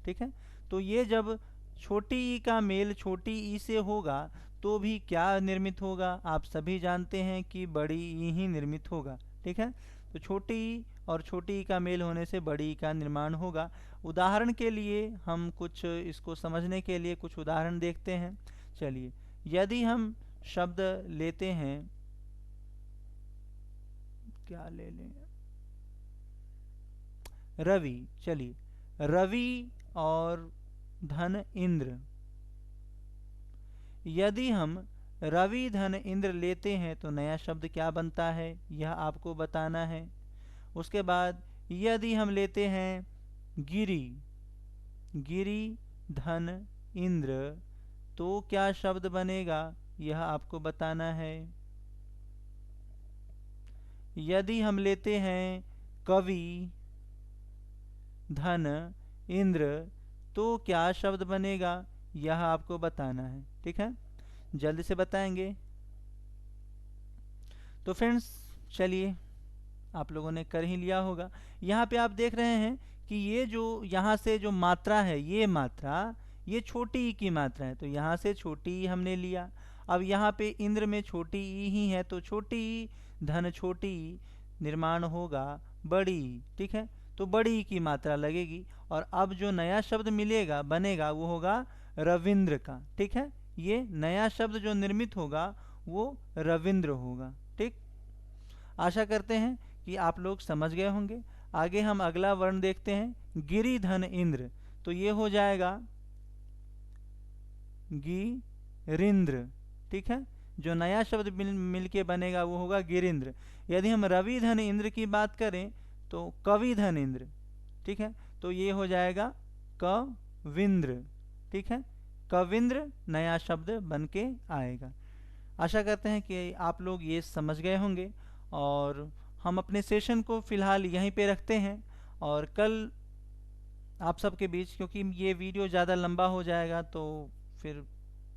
ठीक है, तो ये जब छोटी ई का मेल छोटी ई से होगा तो भी क्या निर्मित होगा, आप सभी जानते हैं कि बड़ी ई ही निर्मित होगा। ठीक है, तो छोटी ई और छोटी ई का मेल होने से बड़ी ई का निर्माण होगा। उदाहरण के लिए हम कुछ इसको समझने के लिए कुछ उदाहरण देखते हैं। चलिए यदि हम शब्द लेते हैं, क्या ले लें, रवि। चलिए रवि और धन इंद्र, यदि हम रवि धन इंद्र लेते हैं तो नया शब्द क्या बनता है यह आपको बताना है। उसके बाद यदि हम लेते हैं गिरी, गिरी धन इंद्र, तो क्या शब्द बनेगा यह आपको बताना है। यदि हम लेते हैं कवि धन इंद्र, तो क्या शब्द बनेगा यह आपको बताना है। ठीक है, जल्दी से बताएंगे। तो फ्रेंड्स चलिए, आप लोगों ने कर ही लिया होगा। यहाँ पे आप देख रहे हैं कि ये जो यहाँ से जो मात्रा है, ये मात्रा ये छोटी ई की मात्रा है, तो यहाँ से छोटी ई हमने लिया। अब यहाँ पे इंद्र में छोटी ई ही है, तो छोटी ई धन छोटी ई निर्माण होगा बड़ी ई, ठीक है। तो बड़ी ई की मात्रा लगेगी, और अब जो नया शब्द मिलेगा बनेगा वो होगा रविंद्र का, ठीक है। ये नया शब्द जो निर्मित होगा वो रविंद्र होगा, ठीक। आशा करते हैं कि आप लोग समझ गए होंगे। आगे हम अगला वर्ण देखते हैं, गिरिधन इंद्र। तो ये हो जाएगा गिरिंद्र, ठीक है। जो नया शब्द मिल के बनेगा वो होगा गिरिंद्र। यदि हम रवि धन इंद्र की बात करें तो कविधन इंद्र, ठीक है। तो ये हो जाएगा कविंद्र, ठीक है। कविंद्र नया शब्द बन के आएगा। आशा करते हैं कि आप लोग ये समझ गए होंगे, और हम अपने सेशन को फ़िलहाल यहीं पे रखते हैं। और कल आप सबके बीच, क्योंकि ये वीडियो ज़्यादा लंबा हो जाएगा तो फिर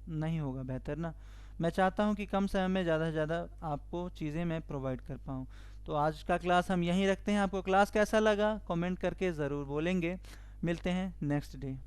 नहीं होगा बेहतर ना। मैं चाहता हूँ कि कम समय में ज़्यादा से ज़्यादा आपको चीज़ें मैं प्रोवाइड कर पाऊँ। तो आज का क्लास हम यहीं रखते हैं। आपको क्लास कैसा लगा कमेंट करके ज़रूर बोलेंगे। मिलते हैं नेक्स्ट डे।